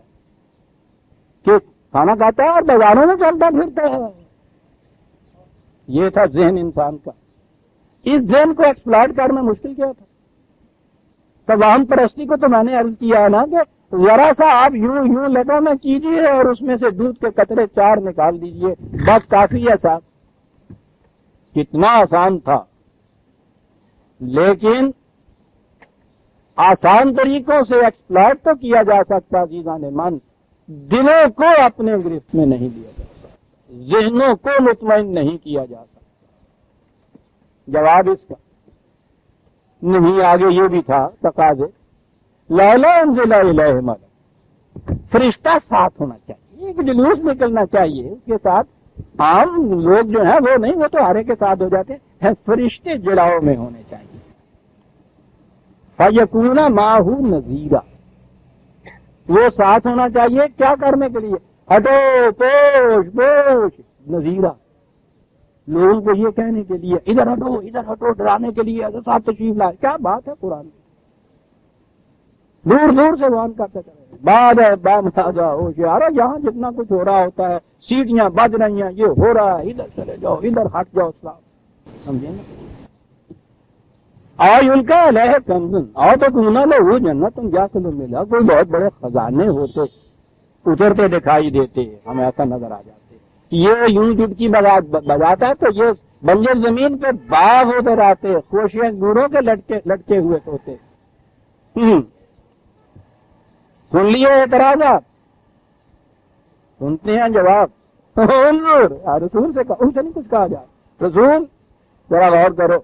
کہ کھانا کھاتا ہے اور بازاروں میں چلتا پھرتا ہے. یہ تھا ذہن انسان کا. اس ذہن کو ایکسپلائٹ کرنا مشکل کیا تھا. توہم پرستی کو تو میں نے عرض کیا ہے نا کہ ذرا سا آپ یوں لٹوں میں کیجیے اور اس میں سے دودھ کے قطرے 4 نکال دیجیے، بس کافی ہے صاحب. کتنا آسان تھا. لیکن آسان طریقوں سے ایکسپلائٹ تو کیا جا سکتا عزیزان من. دلوں کو اپنے گرفت میں نہیں لیا جا سکتا، ذہنوں کو مطمئن نہیں کیا جا سکتا۔ جواب اس کا نہیں، آگے یہ بھی تھا تقاضے، لیلا انزل الیہ ملک، فرشتہ ساتھ ہونا چاہیے، ایک جلوس نکلنا چاہیے اس کے ساتھ۔ عام لوگ جو ہیں وہ نہیں، وہ تو ہارے کے ساتھ ہو جاتے ہیں، فرشتے جڑاؤ میں ہونے چاہیے۔ فَيَكُونَ مَعَهُ نَذِيرًا، وہ ساتھ ہونا چاہیے کیا کرنے کے لیے؟ ہٹو پوش نذیرہ، لوگوں کو یہ کہنے کے لیے ادھر ہٹو، ڈرانے کے لیے حضرت صاحب تشریف لائے۔ کیا بات ہے قرآن کی، دور دور سے وان کرتے کرے بعد ہے بام تازہ ہو یار، یہاں جتنا کچھ ہو رہا ہوتا ہے، سیٹیاں بج رہی ہیں، یہ ہو رہا ہے، ادھر چلے جاؤ، ادھر ہٹ جاؤ، سمجھے نا؟ آؤ ان کا علیہ کنزن، آؤ تو تم نہ لو جنت تم جا کے ملا، کوئی بہت بڑے خزانے ہوتے اترتے دکھائی دیتے، ہمیں ایسا نظر آ جاتے۔ یہ یوں چٹکی بجاتا ہے تو یہ بنجر زمین پہ باغ ہوتے رہتے، خوشیاں گوروں کے لٹکے ہوئے ہوتے۔ سن لیے اعتراضات، سنتے ہیں جواب۔ رسول سے ان سے نہیں کچھ کہا جائے، رسول ذرا غور کرو،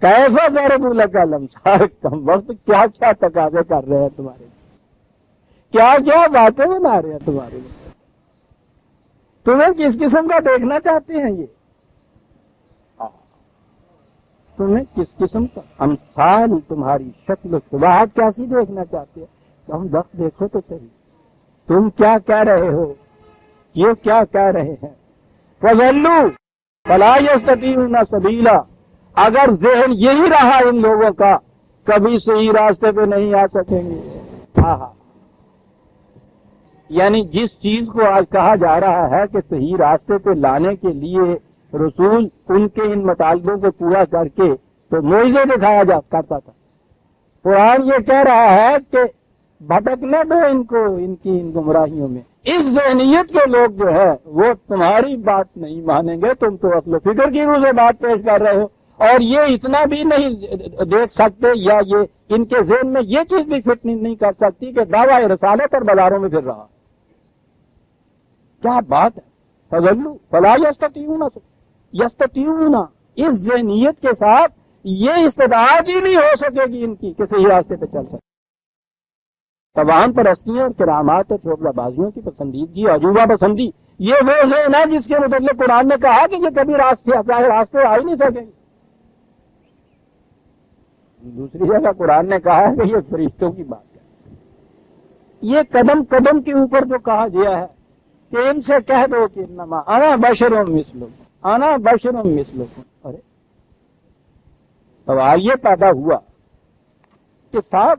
کیسا ضرب لک الامثال، کم وقت کیا کیا تقاضے کر رہے ہیں تمہارے، کیا کیا باتیں بنا رہے ہیں تمہارے لیے، تمہیں کس قسم کا دیکھنا چاہتے ہیں یہ، تمہیں کس قسم کا امثال، تمہاری شکل و شباہت کیسی دیکھنا چاہتے ہیں؟ ہم وقت دیکھو تو صحیح، تم کیا کہہ رہے ہو، یہ کیا کہہ رہے ہیں؟ فَضَلُّوا فَلَا يَسْتَطِيعُونَ سَبِيلًا، اگر ذہن یہی رہا ان لوگوں کا کبھی صحیح راستے پہ نہیں آ سکیں گے۔ یعنی جس چیز کو آج کہا جا رہا ہے کہ صحیح راستے پہ لانے کے لیے رسول ان کے ان مطالبوں کو پورا کر کے تو معجزے دکھایا کرتا تھا، قرآن یہ کہہ رہا ہے کہ بھٹکنے دو ان کو ان کی ان گمراہیوں میں۔ اس ذہنیت کے لوگ جو ہے وہ تمہاری بات نہیں مانیں گے، تم تو عقل و فکر کی روح سے بات پیش کر رہے ہو، اور یہ اتنا بھی نہیں دیکھ سکتے، یا یہ ان کے ذہن میں یہ چیز بھی فٹ نہیں کر سکتی کہ دعویٰ رسالت پر بازاروں میں پھر رہا۔ کیا بات ہے، فضلوا فلا یستطیعون، اس ذہنیت کے ساتھ یہ استطاعت ہی نہیں ہو سکے گی ان کی کہ صحیح راستے پہ چل سکے۔ توان پرستیاں اور کرامات اور شعبہ بازیوں کی پسندیدگی، عجوبہ پسندی، یہ وہ ذہن ہے جس کے متعلق قرآن نے کہا کہ یہ کبھی راستے آ ہی نہیں سکیں گے۔ دوسری جگہ قرآن نے کہا ہے کہ یہ فرشتوں کی بات ہے۔ یہ قدم قدم کے اوپر جو کہا گیا ہے کہ ان سے کہہ دو کہ انما انا بشر مثلکم، انا بشر مثلکم، ارے سوال یہ پیدا ہوا کہ صاحب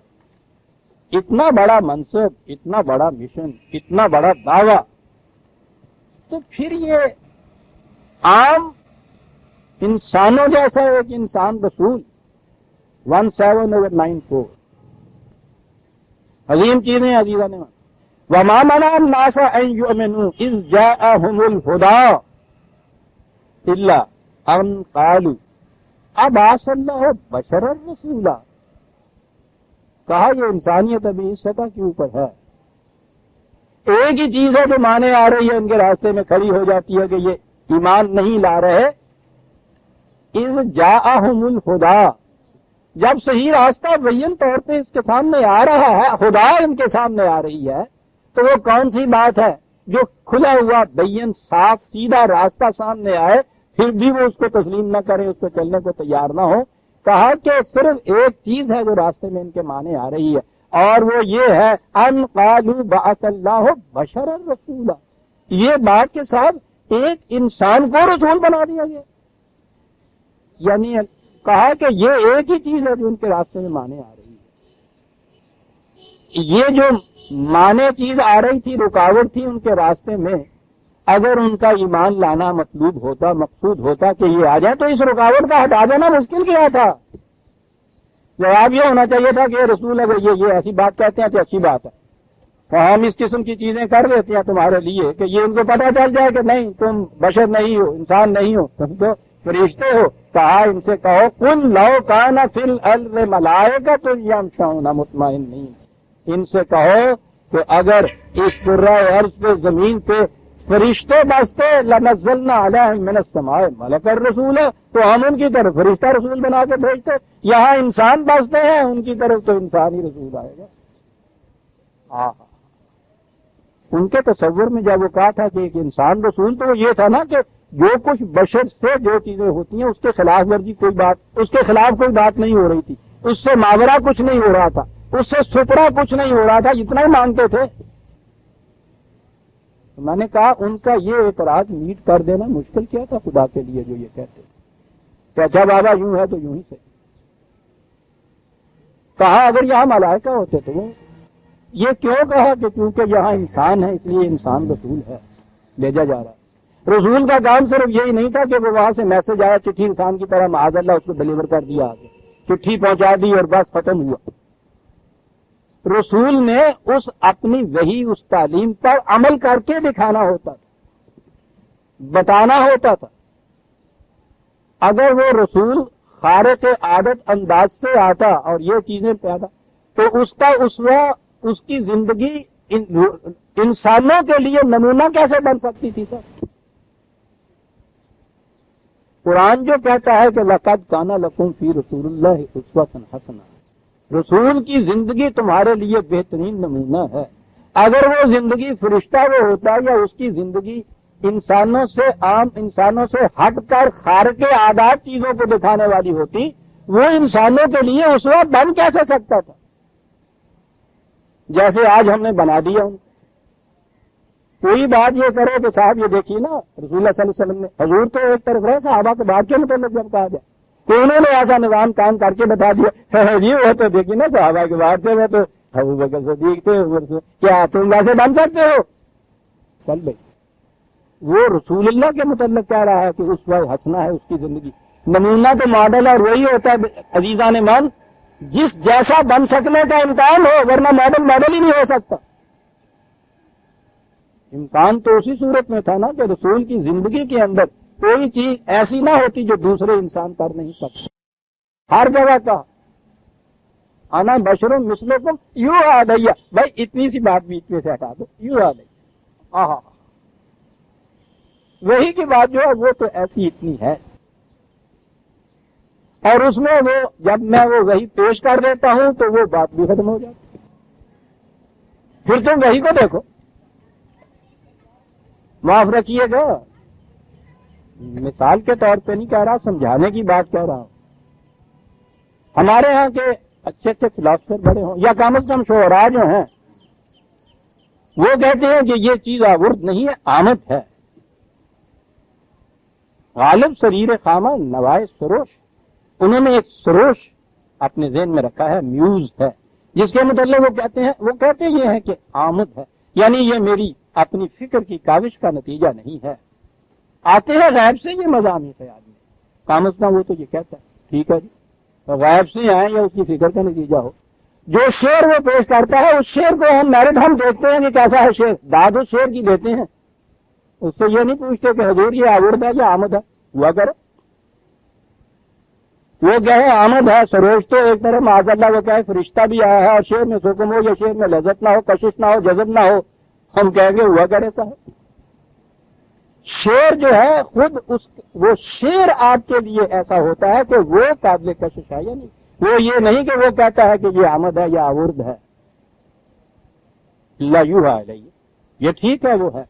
اتنا بڑا منصب، اتنا بڑا مشن، اتنا بڑا دعویٰ، تو پھر یہ عام انسانوں جیسا ایک انسان رسول 1794 عظیم چیزیں عزیزہ نے وَمَا مَنَعَ النَّاسَ أَن يُؤْمِنُوا إِذْ جَاءَهُمُ الْهُدَىٰ إِلَّا أَن قَالُوا أَبَعَثَ اللَّهُ بَشَرًا رَّسُولًا، کہا یہ انسانیت ابھی اس سطح کے اوپر ہے، ایک ہی چیز ہے جو مانے آ رہی ہے ان کے راستے میں کھڑی ہو جاتی ہے کہ یہ ایمان نہیں لا رہے۔ اذ جاءہم الہدی، جب صحیح راستہ بین طور پہ اس کے سامنے آ رہا ہے، خدا ان کے سامنے آ رہی ہے، تو وہ کون سی بات ہے جو کھلا ہوا بین صاف سیدھا راستہ سامنے آئے پھر بھی وہ اس کو تسلیم نہ کریں، اس کو چلنے کو تیار نہ ہو؟ کہا کہ صرف ایک چیز ہے جو راستے میں ان کے معنی آ رہی ہے، اور وہ یہ ہے ان قالوا بعث اللہ بشرا رسولا، یہ بات کے ساتھ ایک انسان کو رسول بنا دیا گیا، یعنی کہا کہ یہ ایک ہی چیز ہے جو ان کے راستے میں معنی آ رہی ہے۔ یہ جو معنی چیز آ رہی تھی، رکاوٹ تھی ان کے راستے میں، اگر ان کا ایمان لانا مطلوب ہوتا، مقصود ہوتا کہ یہ آ جائے، تو اس رکاوٹ کا ہٹا دینا مشکل کیا تھا؟ جواب یہ ہونا چاہیے تھا کہ رسول اگر یہ ایسی بات کہتے ہیں تو اچھی بات ہے، اور ہم اس قسم کی چیزیں کر دیتے ہیں تمہارے لیے کہ یہ ان کو پتہ چل جائے کہ نہیں تم بشر نہیں ہو، انسان نہیں ہو، تم تو فرشتے ہو۔ کہا ان سے کہو قل لو کان فی الارض ملائکۃ یمشون مطمئنین، ان سے کہو کہ اگر اس کرۂ ارض پہ زمین پہ فرشتے بستے لنزلنا علیہم من السماء ملک الرسول ہے تو ہم ان کی طرف فرشتہ رسول بنا کے بھیجتے. یہاں انسان بستے ہیں ان کی طرف تو انسانی رسول آئے گا. ان کے تصور میں جب وہ کہا تھا کہ ایک انسان رسول تو وہ یہ تھا نا کہ جو کچھ بشر سے جو چیزیں ہوتی ہیں اس کے خلاف ورزی اس کے خلاف کوئی بات نہیں ہو رہی تھی, اس سے ماورا کچھ نہیں ہو رہا تھا, اس سے سپرا کچھ نہیں ہو رہا تھا, اتنا ہی مانگتے تھے. تو میں نے کہا ان کا یہ اعتراض میٹ کر دینا مشکل کیا تھا خدا کے لیے جو یہ کہتے کہ اچھا بابا یوں ہے تو یوں ہی سے. کہا اگر یہاں ملائکہ ہوتے تو وہ یہ کیوں کہا کہ کیونکہ یہاں انسان ہے اس لیے انسان رسول ہے, بھیجا جا رہا ہے. رسول کا کام صرف یہی نہیں تھا کہ وہ وہاں سے میسج آیا چٹھی انسان کی طرح معاذ اللہ اس کو ڈلیور کر دیا, آگے چٹھی پہنچا دی اور بس ختم ہوا. رسول نے اس اپنی وحی اس تعلیم پر عمل کر کے دکھانا ہوتا تھا, بتانا ہوتا تھا. اگر وہ رسول خارق عادت انداز سے آتا اور یہ چیزیں پیدا تو اس کا اسوہ اس کی زندگی انسانوں کے لیے نمونہ کیسے بن سکتی تھی سر؟ قرآن جو کہتا ہے کہ لقد کان لکم فی رسول اللہ اسوۃ حسنہ, رسول کی زندگی تمہارے لیے بہترین نمونہ ہے. اگر وہ زندگی فرشتہ وہ ہوتا یا اس کی زندگی انسانوں سے عام انسانوں سے ہٹ کر خارق عادات چیزوں کو دکھانے والی ہوتی, وہ انسانوں کے لیے اسوہ بن کیسے سکتا تھا جیسے آج ہم نے بنا دیا ان کو. کوئی بات یہ کرے کہ صاحب یہ دیکھیے نا رسول اللہ صلی اللہ علیہ وسلم نے, حضور تو ایک طرف رہے صحابہ کے بعد کے متعلق جب کہا جائے کہ انہوں نے ایسا نظام کام کر کے بتا دیا جی وہ تو دیکھیے نا صحابہ کے بعد تھے, وہ تو ابو بکر صدیق تھے, کیا تم ویسے بن سکتے ہو؟ چل بھائی وہ رسول اللہ کے متعلق کہہ رہا ہے کہ اس وقت ہنسنا ہے اس کی زندگی. نمونہ تو ماڈل اور وہی ہوتا ہے عزیزان مان جس جیسا بن سکنے کا امکان ہو, ورنہ ماڈل ہی نہیں ہو سکتا. امکان تو اسی صورت میں تھا نا کہ رسول کی زندگی کے اندر کوئی چیز ایسی نہ ہوتی جو دوسرے انسان کر نہیں سکتے. ہر جگہ کا انا بشر مثلکم یوں آ گئی. بھائی اتنی سی بات بیچ میں سے ہٹا دو, یوں آ گئی. آہا وہی کی بات جو ہے وہ تو ایسی اتنی ہے, اور اس میں وہ جب میں وہ وہی پیش کر دیتا ہوں تو وہ بات بھی ختم ہو جاتی. پھر تم وہی کو دیکھو. معاف رکھیے گا, مثال کے طور پہ نہیں کہہ رہا, سمجھانے کی بات کہہ رہا ہوں. ہمارے ہاں کے اچھے اچھے فلاسفر بڑے ہوں یا کم از کم شعراء جو ہیں وہ کہتے ہیں کہ یہ چیز آورد نہیں ہے, آمد ہے. غالب سریر خامہ نوائے سروش, انہوں نے ایک سروش اپنے ذہن میں رکھا ہے, میوز ہے, جس کے متعلق وہ کہتے یہ ہے کہ آمد ہے, یعنی یہ میری اپنی فکر کی کاوش کا نتیجہ نہیں ہے. آتے ہیں غیب سے یہ مضامین خیال میں, کام از کم وہ تو یہ کہتا ہے ٹھیک ہے جی, غیب سے آئیں یا اس کی فکر کا نتیجہ ہو. جو شعر وہ پیش کرتا ہے اس شعر کو ہم میرٹ ہم دیکھتے ہیں کہ کیسا ہے شعر, داد اس شعر کی دیتے ہیں, اس سے یہ نہیں پوچھتے کہ حضور یہ آورد ہے یا آمد ہے. ہوا کرے وہ کہے آمد ہے, سروش تو ایک طرح معاذ اللہ وہ کہے فرشتہ بھی آیا ہے اور شعر میں سکم ہو یا شعر میں لذت نہ ہو, کشش نہ ہو, جذب نہ ہو, ہم کہیں گے ہوا کرے صاحب. شعر جو ہے خود وہ شعر آپ کے لیے ایسا ہوتا ہے کہ وہ قابل کشش ہے یا نہیں. وہ یہ نہیں کہ وہ کہتا ہے کہ یہ آمد ہے یا آورد ہے. لا یو ہے یہ ٹھیک ہے وہ ہے,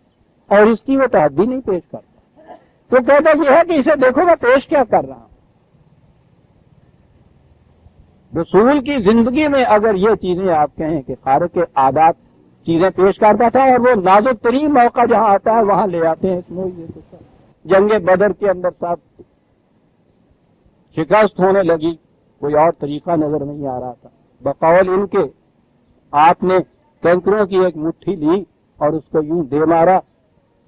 اور اس کی وہ تحدی نہیں پیش کرتا. تو کہتا یہ ہے کہ اسے دیکھو میں پیش کیا کر رہا ہوں. رسول کی زندگی میں اگر یہ چیزیں آپ کہیں کہ خارق عادات چیزیں پیش کرتا تھا, اور وہ نازک ترین موقع جہاں آتا ہے وہاں لے آتے ہیں. اس میں یہ جنگ بدر کے اندر صاحب شکست ہونے لگی, کوئی اور طریقہ نظر نہیں آ رہا تھا. بقول ان کے آپ نے کینکروں کی ایک مٹھی لی اور اس کو یوں دے مارا.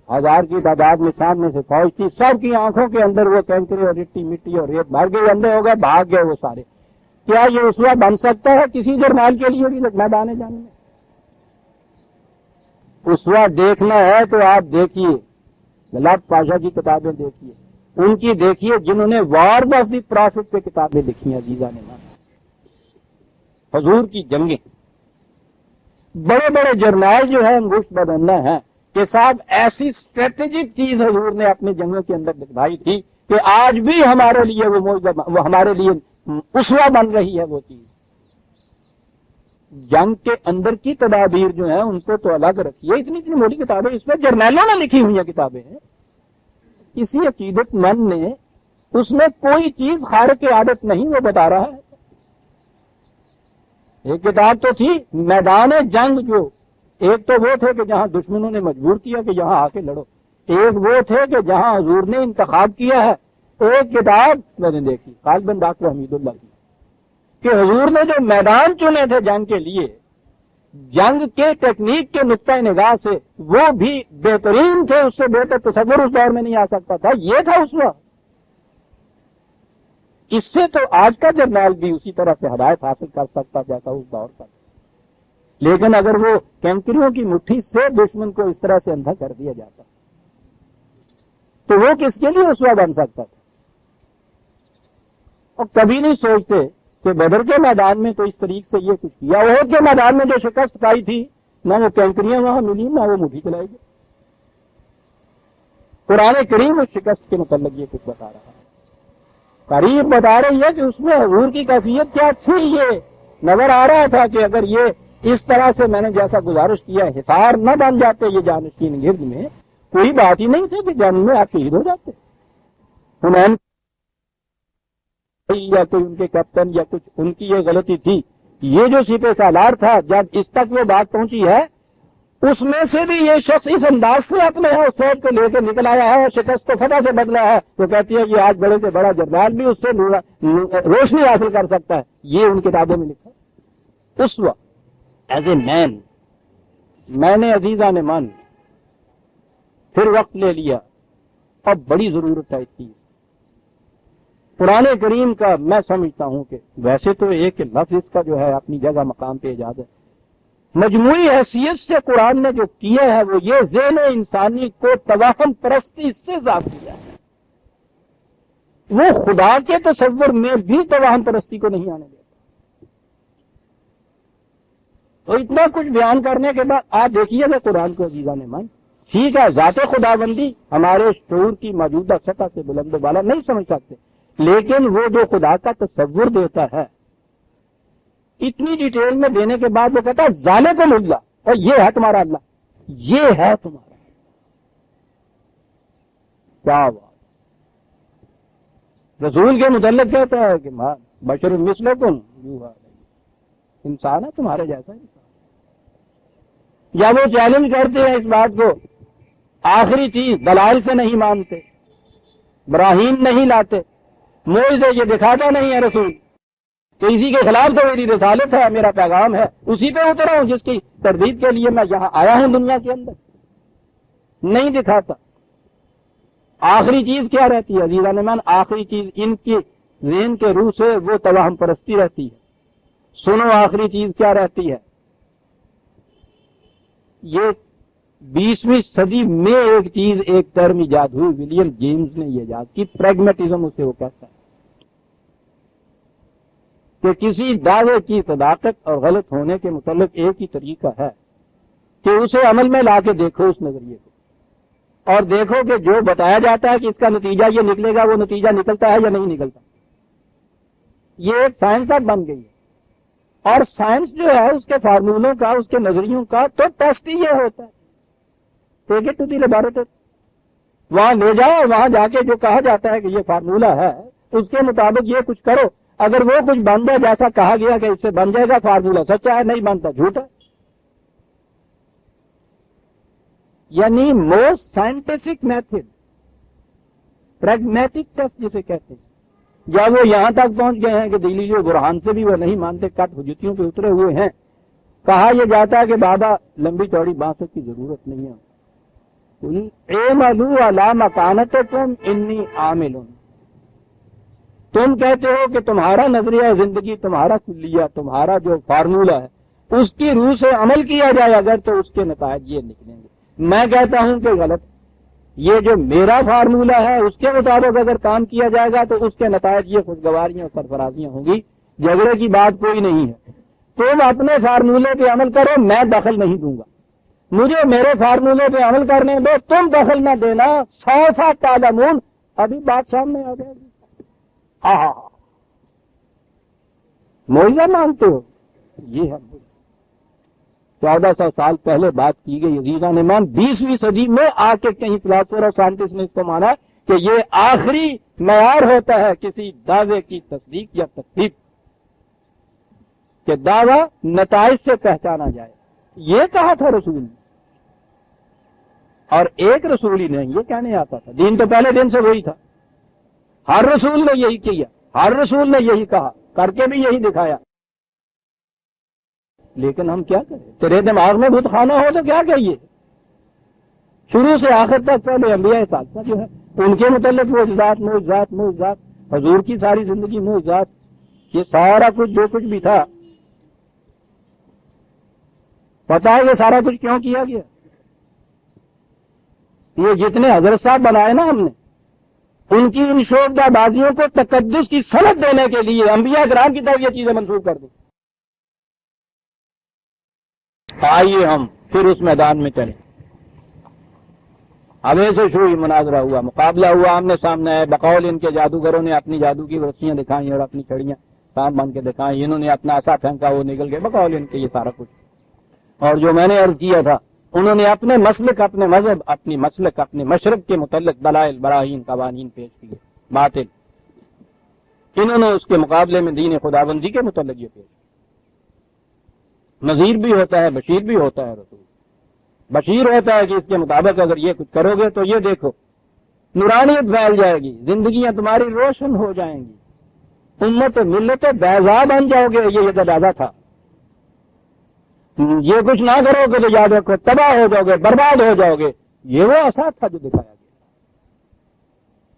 1000 کی تعداد میں سامنے سے فوج تھی, سب کی آنکھوں کے اندر وہ کینکرے اور مٹی اور ریت بھر گئے, اندھے ہو گئے, بھاگ گئے وہ سارے. کیا یہ اسوہ بن سکتا ہے کسی جرنیل کے لیے بھی میدان جانے میں؟ اسوہ دیکھنا ہے تو آپ دیکھیے گلاب پاشا کی کتابیں دیکھیے, ان کی دیکھیے جنہوں نے وارز آف دی پرافٹ پہ کتابیں لکھی ہیں عزیزاں نے. حضور کی جنگیں بڑے بڑے جرنیل جو ہے انگوشت بدندہ ہیں کہ صاحب ایسی اسٹریٹجک چیز حضور نے اپنی جنگوں کے اندر دکھائی تھی کہ آج بھی ہمارے لیے وہ ہمارے لیے اسوہ بن رہی ہے وہ چیز. جنگ کے اندر کی تدابیر جو ہیں ان کو تو الگ رکھیے. اتنی اتنی موٹی کتابیں اس میں جرنیلوں نے لکھی ہوئی ہیں کتابیں ہیں. کسی عقیدت مند نے اس میں کوئی چیز خارق عادت نہیں وہ بتا رہا ہے. ایک کتاب تو تھی میدان جنگ، جو ایک تو وہ تھے کہ جہاں دشمنوں نے مجبور کیا کہ یہاں آ کے لڑو، ایک وہ تھے کہ جہاں حضور نے انتخاب کیا ہے. ایک کتاب میں نے دیکھی غالباً ڈاکٹر حمید اللہ کی کہ حضور نے جو میدان چنے تھے جنگ کے لیے، جنگ کے ٹیکنیک کے نقطۂ نگاہ سے وہ بھی بہترین تھے، اس سے بہتر تصور اس دور میں نہیں آ سکتا تھا. یہ تھا اس وقت. اس سے تو آج کا جرنیل بھی اسی طرح سے ہدایت حاصل کر سکتا جیسا اس دور کا. لیکن اگر وہ کینکریوں کی مٹھی سے دشمن کو اس طرح سے اندھا کر دیا جاتا تو وہ کس کے لیے اسوہ بن سکتا تھا؟ اور کبھی نہیں سوچتے کہ بدر کے میدان میں تو اس طریقے سے یہ کچھ کیا. احد کے میدان میں جو شکست پائی تھی، نہ وہ کینکریاں وہاں ملی نہ وہ مٹھی چلائی گئی. قرآن کریم اس شکست کے متعلق یہ کچھ بتا رہا ہے. تاریخ بتا رہی ہے کہ اس میں حضور کی کیفیت کیا تھی. یہ نظر آ رہا تھا کہ اگر یہ اس طرح سے میں نے جیسا گزارش کیا حصار نہ بن جاتے یہ جانشین گرد میں، کوئی بات ہی نہیں تھی کہ جنگ میں آپ شہید ہو جاتے. حنین یا کوئی ان کے کیپٹن یا کچھ ان کی یہ غلطی تھی. یہ جو سپہ سالار تھا جب اس تک وہ بات پہنچی ہے، اس میں سے بھی یہ شخص اس انداز سے اپنے اس فوج کو لے کے نکل آیا ہے اور شکست کو فتح سے بدلا ہے. تو کہتی ہے کہ آج بڑے سے بڑا جرنیل بھی اس سے روشنی حاصل کر سکتا ہے. یہ ان کتابوں میں لکھا. اس وقت ایز اے مین میں نے عزیزہ نے من پھر وقت لے لیا اور بڑی ضرورت ہے اس کی. قرآن کریم کا میں سمجھتا ہوں کہ ویسے تو ایک لفظ اس کا جو ہے اپنی جگہ مقام پہ ایجاد ہے، مجموعی حیثیت سے قرآن نے جو کیا ہے وہ یہ ذہن انسانی کو توہم پرستی سے ذات کیا ہے. وہ خدا کے تصور میں بھی توہم پرستی کو نہیں آنے دیتا. تو اتنا کچھ بیان کرنے کے بعد آپ دیکھیے گا قرآن کو عزیزان من. ٹھیک ہے ذات خداوندی ہمارے شعور کی موجودہ سطح سے بلند و بالا نہیں سمجھ سکتے، لیکن وہ جو خدا کا تصور دیتا ہے اتنی ڈیٹیل میں دینے کے بعد وہ کہتا ہے ذالکم اللہ، اور یہ ہے تمہارا اللہ، یہ ہے تمہارا. کیا بات. رسول کے متعلق کہتا ہے کہ بشر مثلکم، انسان ہے تمہارے جیسا انسان. یا وہ چیلنج کرتے ہیں اس بات کو، آخری چیز دلائل سے نہیں مانتے، براہین نہیں لاتے، معجزے یہ دکھاتا نہیں ہے رسول، تو اسی کے خلاف تو میری رسالت ہے، میرا پیغام ہے، اسی پہ اترا ہوں جس کی تردید کے لیے میں یہاں آیا ہوں دنیا کے اندر. نہیں دکھاتا. آخری چیز کیا رہتی ہے عزیزان من؟ آخری چیز ان کی ذہن کے روح سے وہ توہم پرستی رہتی ہے. سنو آخری چیز کیا رہتی ہے. یہ 20ویں صدی میں ایک چیز ایک ٹرم ایجاد ہوئی، ولیم جیمز نے یہ ایجاد کی، پریگمیٹزم اسے وہ کہتا ہے کہ کسی دعوے کی صداقت اور غلط ہونے کے متعلق ایک ہی طریقہ ہے کہ اسے عمل میں لا کے دیکھو اس نظریے کو، اور دیکھو کہ جو بتایا جاتا ہے کہ اس کا نتیجہ یہ نکلے گا وہ نتیجہ نکلتا ہے یا نہیں نکلتا. یہ ایک سائنس اب بن گئی ہے. اور سائنس جو ہے اس کے فارمولوں کا، اس کے نظریوں کا تو ٹیسٹ ہی یہ ہوتا ہے. Take it to the laboratory, وہاں لے جاؤ اور وہاں جا کے جو کہا جاتا ہے کہ یہ فارمولا ہے اس کے مطابق یہ کچھ کرو. اگر وہ کچھ بن جائے جیسا کہا گیا کہ اس سے بن جائے گا فارمولا سچا ہے، نہیں بنتا جھوٹ ہے. یعنی most scientific method, pragmatic test جسے کہتے ہیں. یا وہ یہاں تک پہنچ گئے ہیں کہ دلیل و برہان سے بھی وہ نہیں مانتے، کٹ حجتیوں پہ اترے ہوئے ہیں. کہا یہ جاتا ہے کہ بابا لمبی چوڑی بانسوں کی ضرورت نہیں ہے. اعملوا علی مکانتکم انی عامل. تم کہتے ہو کہ تمہارا نظریہ زندگی، تمہارا کلیہ، تمہارا جو فارمولا ہے اس کی روح سے عمل کیا جائے اگر تو اس کے نتائج یہ نکلیں گے. میں کہتا ہوں کہ غلط. یہ جو میرا فارمولا ہے اس کے مطابق اگر کام کیا جائے گا تو اس کے نتائج یہ خوشگواریاں اور سرفرازیاں ہوں گی. جھگڑے کی بات کوئی نہیں ہے. تم اپنے فارمولے پہ عمل کرو، میں دخل نہیں دوں گا، مجھے میرے فارمولے پہ عمل کرنے دو، تم دخل نہ دینا، سوف تعلمون، ابھی بات سامنے آ جائے گی۔ ہاں معجزہ مانتے ہو؟ یہ ہے 1400 سال پہلے بات کی گئی عزیزان ایمان، 20ویں صدی میں آ کے کہیں فلاسفر اور سائنٹسٹ نے اس کو مانا کہ یہ آخری معیار ہوتا ہے کسی دعوے کی تصدیق یا تکذیب، کہ دعویٰ نتائج سے پہچانا جائے۔ یہ کہا تھا رسول نے، اور ایک رسول ہی نہیں یہ کہنے آتا تھا، دین تو پہلے دن سے وہی تھا، ہر رسول نے یہی کیا، ہر رسول نے یہی کہا، کر کے بھی یہی دکھایا۔ لیکن ہم کیا کریں؟ تیرے دماغ میں بت خانہ ہو تو کیا کہیے؟ شروع سے آخر تک پہلے انبیاء ثالثہ جو ہے ان کے متعلق معجزات معجزات معجزات، حضور کی ساری زندگی معجزات، یہ سارا کچھ جو کچھ بھی تھا، پتا ہے یہ سارا کچھ کیوں کیا گیا؟ یہ جتنے حضرت صاحب بنائے نا ہم نے، ان کی ان شوبدہ بازیوں کو تقدس کی سند دینے کے لیے انبیاء کرام کی طرف یہ چیزیں منسوخ کر دیں۔ آئیے ہم پھر اس میدان میں چلیں۔ اب ایسے شروع مناظرہ ہوا، مقابلہ ہوا، آمنے سامنے آئے، بقول ان کے جادوگروں نے اپنی جادو کی رسیاں دکھائیں اور اپنی چھڑیاں سانپ بن کے دکھائیں، انہوں نے اپنا عصا پھینکا وہ نکل گئے، بقول ان کے یہ سارا کچھ۔ اور جو میں نے عرض کیا تھا، انہوں نے اپنے مسلک، اپنے مذہب، اپنی مسلک، اپنے مشرب کے متعلق دلائل، براہین، قوانین پیش کیے باطل، انہوں نے اس کے مقابلے میں دین خداوندی کے متعلق یہ پیش۔ نذیر بھی ہوتا ہے، بشیر بھی ہوتا ہے، رسول بشیر ہوتا ہے کہ اس کے مطابق اگر یہ کچھ کرو گے تو یہ دیکھو نورانیت پھیل جائے گی، زندگیاں تمہاری روشن ہو جائیں گی، امت ملت بیضا بن جاؤ گے، یہ تقاضا تھا۔ یہ کچھ نہ کرو گے تو یاد رکھو تباہ ہو جاؤ گے، برباد ہو جاؤ گے، یہ وہ اثر تھا جو دکھایا گیا۔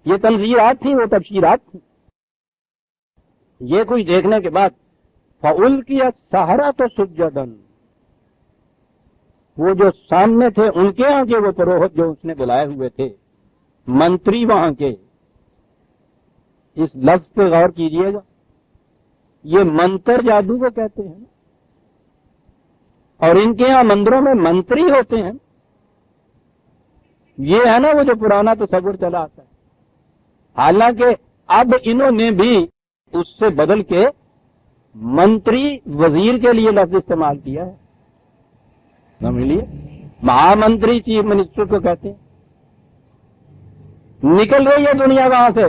یہ تنظیرات تھیں، وہ تبشیرات تھیں۔ یہ کچھ دیکھنے کے بعد فَأُلْقِيَ السَّحَرَةُ سُجَّدًا، وہ جو سامنے تھے ان کے ہاں کے وہ پروہت جو اس نے بلائے ہوئے تھے، منتری وہاں کے، اس لفظ پہ غور کیجئے گا، یہ منتر جادو کو کہتے ہیں، اور ان کے ہاں مندروں میں منتری ہوتے ہیں۔ یہ ہے نا وہ جو پرانا تصور چلا آتا ہے، حالانکہ اب انہوں نے بھی اس سے بدل کے منتری وزیر کے لیے لفظ استعمال کیا ہے، سمجھ لیے، مہا منتری چیف منسٹر کو کہتے ہیں۔ نکل رہی ہے دنیا وہاں سے،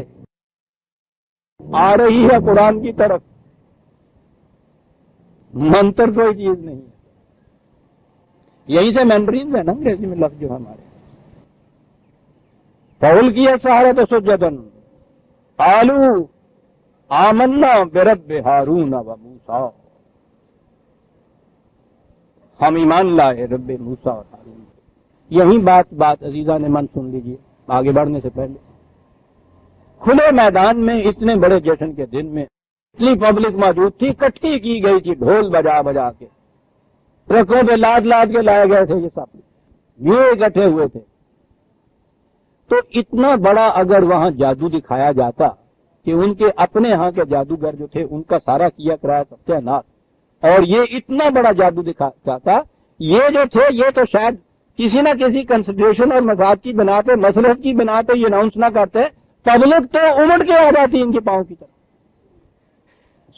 آ رہی ہے قرآن کی طرف، منتر کوئی چیز نہیں ہے، یہی سے مینڈرین ہے نا انگریزی میں لفظ جو ہمارے۔ فَأُلْقِيَ السَّحَرَةُ سُجَّدًا قَالُوا آمَنَّا بِرَبِّ ہارون وموسیٰ، ہم ایمان لائے رب موسیٰ اور ہارون۔ یہی بات عزیزان من سن لیجئے آگے بڑھنے سے پہلے۔ کھلے میدان میں اتنے بڑے جشن کے دن میں اتنی پبلک موجود تھی، اکٹھی کی گئی تھی ڈھول بجا بجا کے، ٹرکوں پہ لاد لاد کے لائے گئے تھے، یہ سب یہ اکٹھے ہوئے تھے۔ تو اتنا بڑا اگر وہاں جادو دکھایا جاتا کہ ان کے اپنے ہاں کے جادوگر جو تھے ان کا سارا کیا کرایا ستیاناش، اور یہ اتنا بڑا جادو دکھا چاہتا، یہ جو تھے یہ تو شاید کسی نہ کسی کنسیڈریشن اور مفاد کی بنا پہ، مصلحت کی بنا پہ یہ اناؤنس نہ کرتے، پبلک تو امڑ کے آ جاتی ان کے پاؤں کی طرف۔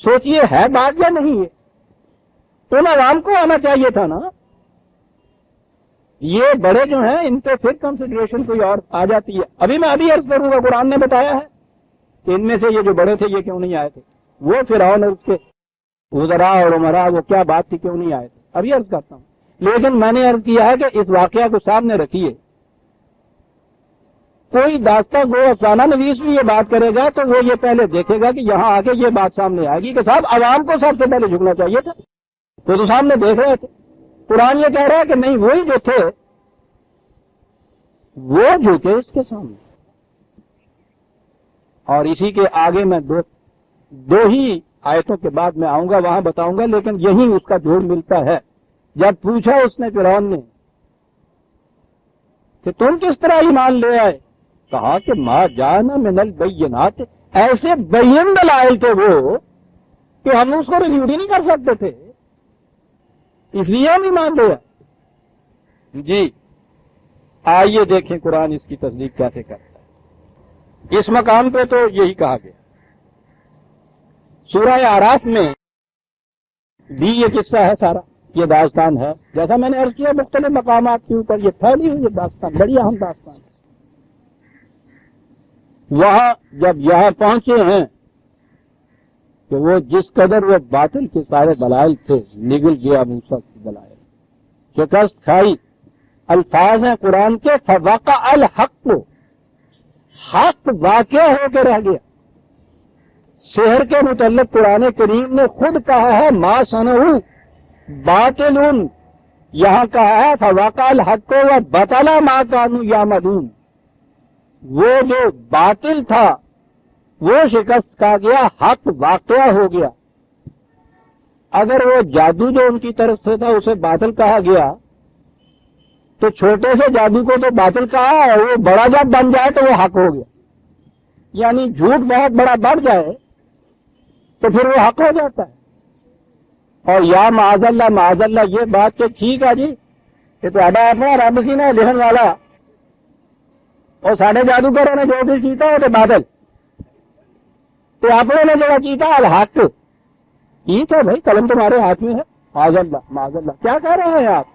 سوچئے ہے بات یا نہیں ہے؟ ان عوام کو آنا چاہیے تھا نا۔ یہ بڑے جو ہیں ان پہ پھر کنسیڈریشن کوئی اور آ جاتی ہے۔ ابھی میں عرض کروں گا، قرآن نے بتایا ہے کہ ان میں سے یہ جو بڑے تھے یہ کیوں نہیں آئے تھے، وہ فرعون اور اس کے وزراء اور عمراء، وہ کیا بات تھی کیوں نہیں آئے تھے، ابھی عرض کرتا ہوں۔ لیکن میں نے عرض کیا ہے کہ اس واقعہ کو سامنے رکھیے، کوئی داستہ گو افسانہ نویس بھی یہ بات کرے گا تو وہ یہ پہلے دیکھے گا کہ یہاں آ کے یہ بات سامنے آئے گی کہ صاحب عوام کو سب سے پہلے جھکنا چاہیے تھا، وہ تو سامنے دیکھ رہے تھے۔ قرآن یہ کہہ رہا ہے کہ نہیں، وہی جو تھے وہ جھکے اس کے سامنے۔ اور اسی کے آگے میں دو ہی آیتوں کے بعد میں آؤں گا، وہاں بتاؤں گا، لیکن یہی اس کا جوڑ ملتا ہے۔ جب پوچھا اس نے فرعون نے کہ تم کس طرح ایمان لے آئے، کہا کہ ما جانا من البینات، ایسے بین دلائل تھے وہ کہ ہم اس کو ریفیوٹ ہی نہیں کر سکتے تھے۔ اس لیے ہم ایمان لے آئے۔ جی آئیے دیکھیں قرآن اس کی تصدیق کیسے کرتا ہے۔ اس مقام پہ تو یہی کہا گیا۔ سورہ اعراف میں بھی یہ قصہ ہے، سارا یہ داستان ہے، جیسا میں نے عرض کیا مختلف مقامات کے اوپر یہ پھیلی ہوئی یہ داستان بڑی اہم داستان ہے۔ وہاں جب یہاں پہنچے ہیں کہ وہ جس قدر وہ باطل کے سارے دلائل تھے، نگل گیا موسیٰ کے دلائل، شکست کھائی۔ الفاظ ہیں قرآن کے فوقع الحق، حق واقع ہو کے رہ گیا۔ سحر کے متعلق قرآن کریم نے خود کہا ہے ما صنعوا باطل، یہاں کہا ہے فوقع الحق وبطل ما كانوا يعملون، وہ جو باطل تھا وہ شکست کھا گیا، حق واقع ہو گیا۔ اگر وہ جادو جو ان کی طرف سے تھا اسے باطل کہا گیا تو چھوٹے سے جادو کو تو باطل کہا، اور وہ بڑا جب بن جائے تو وہ حق ہو گیا۔ یعنی جھوٹ بہت بڑا بڑھ جائے تو پھر وہ حق ہو جاتا ہے۔ اور یا معاذ اللہ یہ بات کہ ٹھیک ہے جی کہ تہاڈا اپنا رب سی نا لکھن والا، اور ساڈے جادوگروں نے جو کچھ کیتا وہ تو باطل، تو اپنے نے جو کیتا الحق، ٹھیک ہے بھائی قلم تمہارے ہاتھ میں ہے، معاذ اللہ کیا کہہ رہے ہیں آپ؟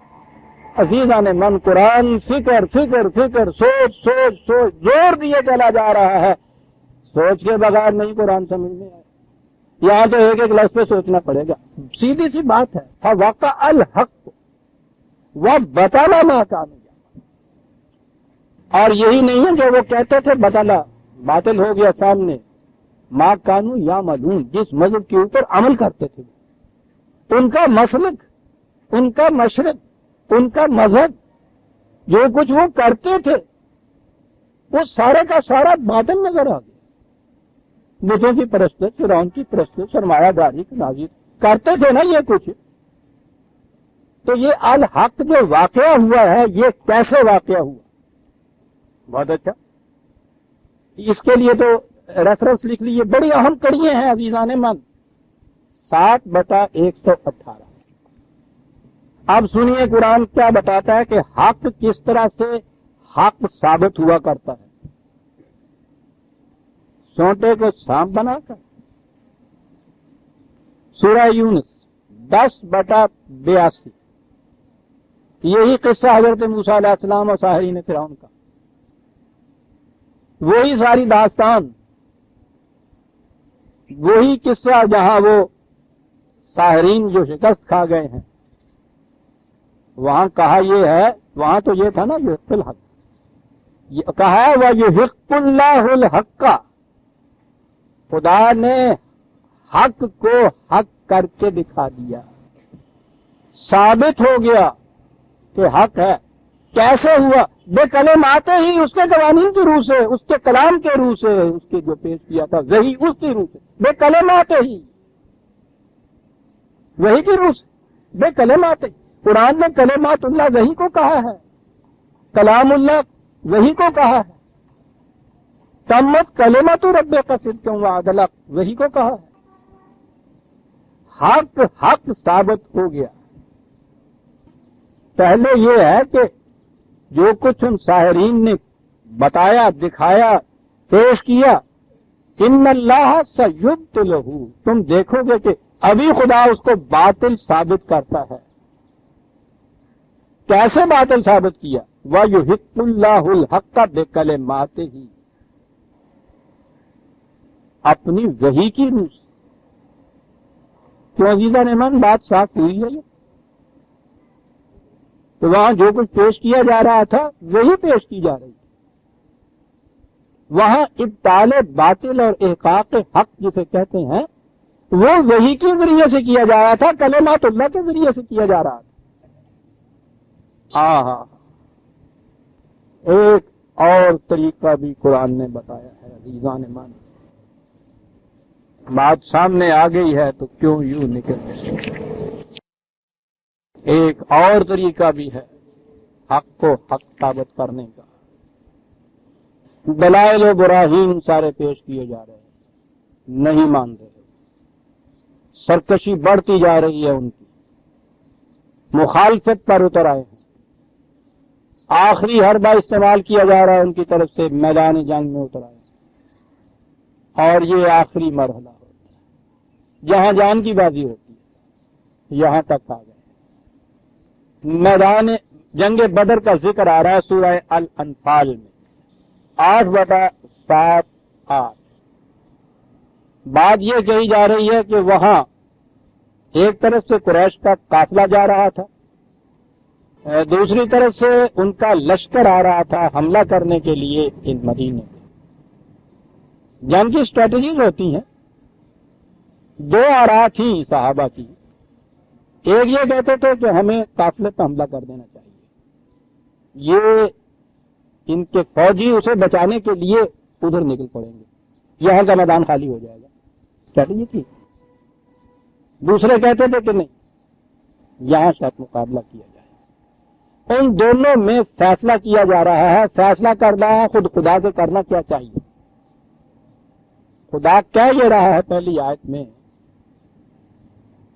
عزیزان من قرآن فکر فکر فکر سوچ سوچ سوچ زور دیے چلا جا رہا ہے، سوچ کے بغیر نہیں قرآن سمجھ میں آئے، یہاں تو ایک ایک لفظ پہ سوچنا پڑے گا۔ سیدھی سی بات ہے فوقع الحق وبطل ما كانوا يعملون، اور یہی نہیں ہے جو وہ کہتے تھے بطلا، باطل ہو گیا سامنے، ما كانوا يعملون، جس مذہب کے اوپر عمل کرتے تھے، ان کا مسلک، ان کا مشرق، ان کا مذہب، جو کچھ وہ کرتے تھے وہ سارے کا سارا باطل نظر آ گیا۔ بتوں کی پرستش، فرعون کی پرستش، سرمایہ داری کی نازی کرتے تھے نا یہ کچھ، تو یہ الحق جو واقعہ ہوا ہے یہ کیسے واقعہ ہوا؟ بہت اچھا، اس کے لیے تو ریفرنس لکھ لیجیے، بڑی اہم کڑیاں ہیں عزیزان من، 7/118۔ اب سنیے قرآن کیا بتاتا ہے کہ حق کس طرح سے حق ثابت ہوا کرتا ہے۔ سونٹے کو سانپ بنا کر، سورہ یونس 10/82، یہی قصہ حضرت موسیٰ علیہ السلام اور ساحرین فرعون کا، وہی ساری داستان، وہی قصہ جہاں وہ ساحرین جو شکست کھا گئے ہیں، وہاں کہا یہ ہے، وہاں تو یہ تھا نا یحق الحق، یہ کہا ہے وَيُحِقُّ اللَّهُ الْحَقَّ، خدا نے حق کو حق کر کے دکھا دیا، ثابت ہو گیا کہ حق ہے۔ کیسے ہوا؟ بے کلم آتے ہی، اس کے قوانین کی روح سے، اس کے کلام کے روح سے، اس کے جو پیش کیا تھا وہی اس کی روح سے، بے کلم آتے ہی، وہی کی روح سے، بے کلم آتے ہی۔ قرآن نے کلمات اللہ وہی کو کہا ہے، کلام اللہ وہی کو کہا ہے، تمت کلمت ربک صدقا وعدلا وہی کو کہا ہے۔ حق حق ثابت ہو گیا۔ پہلے یہ ہے کہ جو کچھ ان ساحرین نے بتایا، دکھایا، پیش کیا، ان اللہ سیبطلہ، تم دیکھو گے کہ ابھی خدا اس کو باطل ثابت کرتا ہے۔ کیسے باطل ثابت کیا؟ وَيُحِقُّ اللَّهُ الْحَقَّ بِكَلِمَاتِهِ، اپنی وحی کی روح سے۔ کیوں عزیزان من بات صاف ہوئی ہے؟ تو وہاں جو کچھ پیش کیا جا رہا تھا وہی پیش کی جا رہی تھی۔ وہاں ابطال باطل اور احقاق حق جسے کہتے ہیں وہ وحی کے ذریعے سے کیا جا رہا تھا، کلمات اللہ کے ذریعے سے کیا جا رہا تھا۔ ایک اور طریقہ بھی قرآن نے بتایا ہے عزیزان من، بات سامنے آ گئی ہے تو کیوں یوں نکلتے؟ ایک اور طریقہ بھی ہے حق کو حق ثابت کرنے کا۔ دلائل و براہین سارے پیش کیے جا رہے ہیں، نہیں مان رہے، سرکشی بڑھتی جا رہی ہے ان کی، مخالفت پر اتر آئے ہیں، آخری حربہ استعمال کیا جا رہا ہے ان کی طرف سے، میدان جنگ میں اتر آئے ہیں، اور یہ آخری مرحلہ ہوتا ہے جہاں جان کی بازی ہوتی ہے، یہاں تک آ گئے۔ میدان جنگ بدر کا ذکر آ رہا ہے سورہ الانفال میں 8/7-8۔ بات یہ کہی جا رہی ہے کہ وہاں ایک طرف سے قریش کا قافلہ جا رہا تھا، دوسری طرف سے ان کا لشکر آ رہا تھا حملہ کرنے کے لیے ان مدینے میں۔ جنگ کی اسٹریٹجیز ہوتی ہیں، دو آراء تھیں صحابہ کی، ایک یہ کہتے تھے کہ ہمیں قافلے پہ حملہ کر دینا چاہیے، یہ ان کے فوجی اسے بچانے کے لیے ادھر نکل پڑیں گے، یہاں کا میدان خالی ہو جائے گا، اسٹریٹجی تھی۔ دوسرے کہتے تھے کہ نہیں، یہاں شاید مقابلہ کیا جائے۔ ان دونوں میں فیصلہ کیا جا رہا ہے، فیصلہ کر رہا ہے خود خدا سے کرنا کیا چاہیے۔ خدا کہہ یہ رہا ہے پہلی آیت میں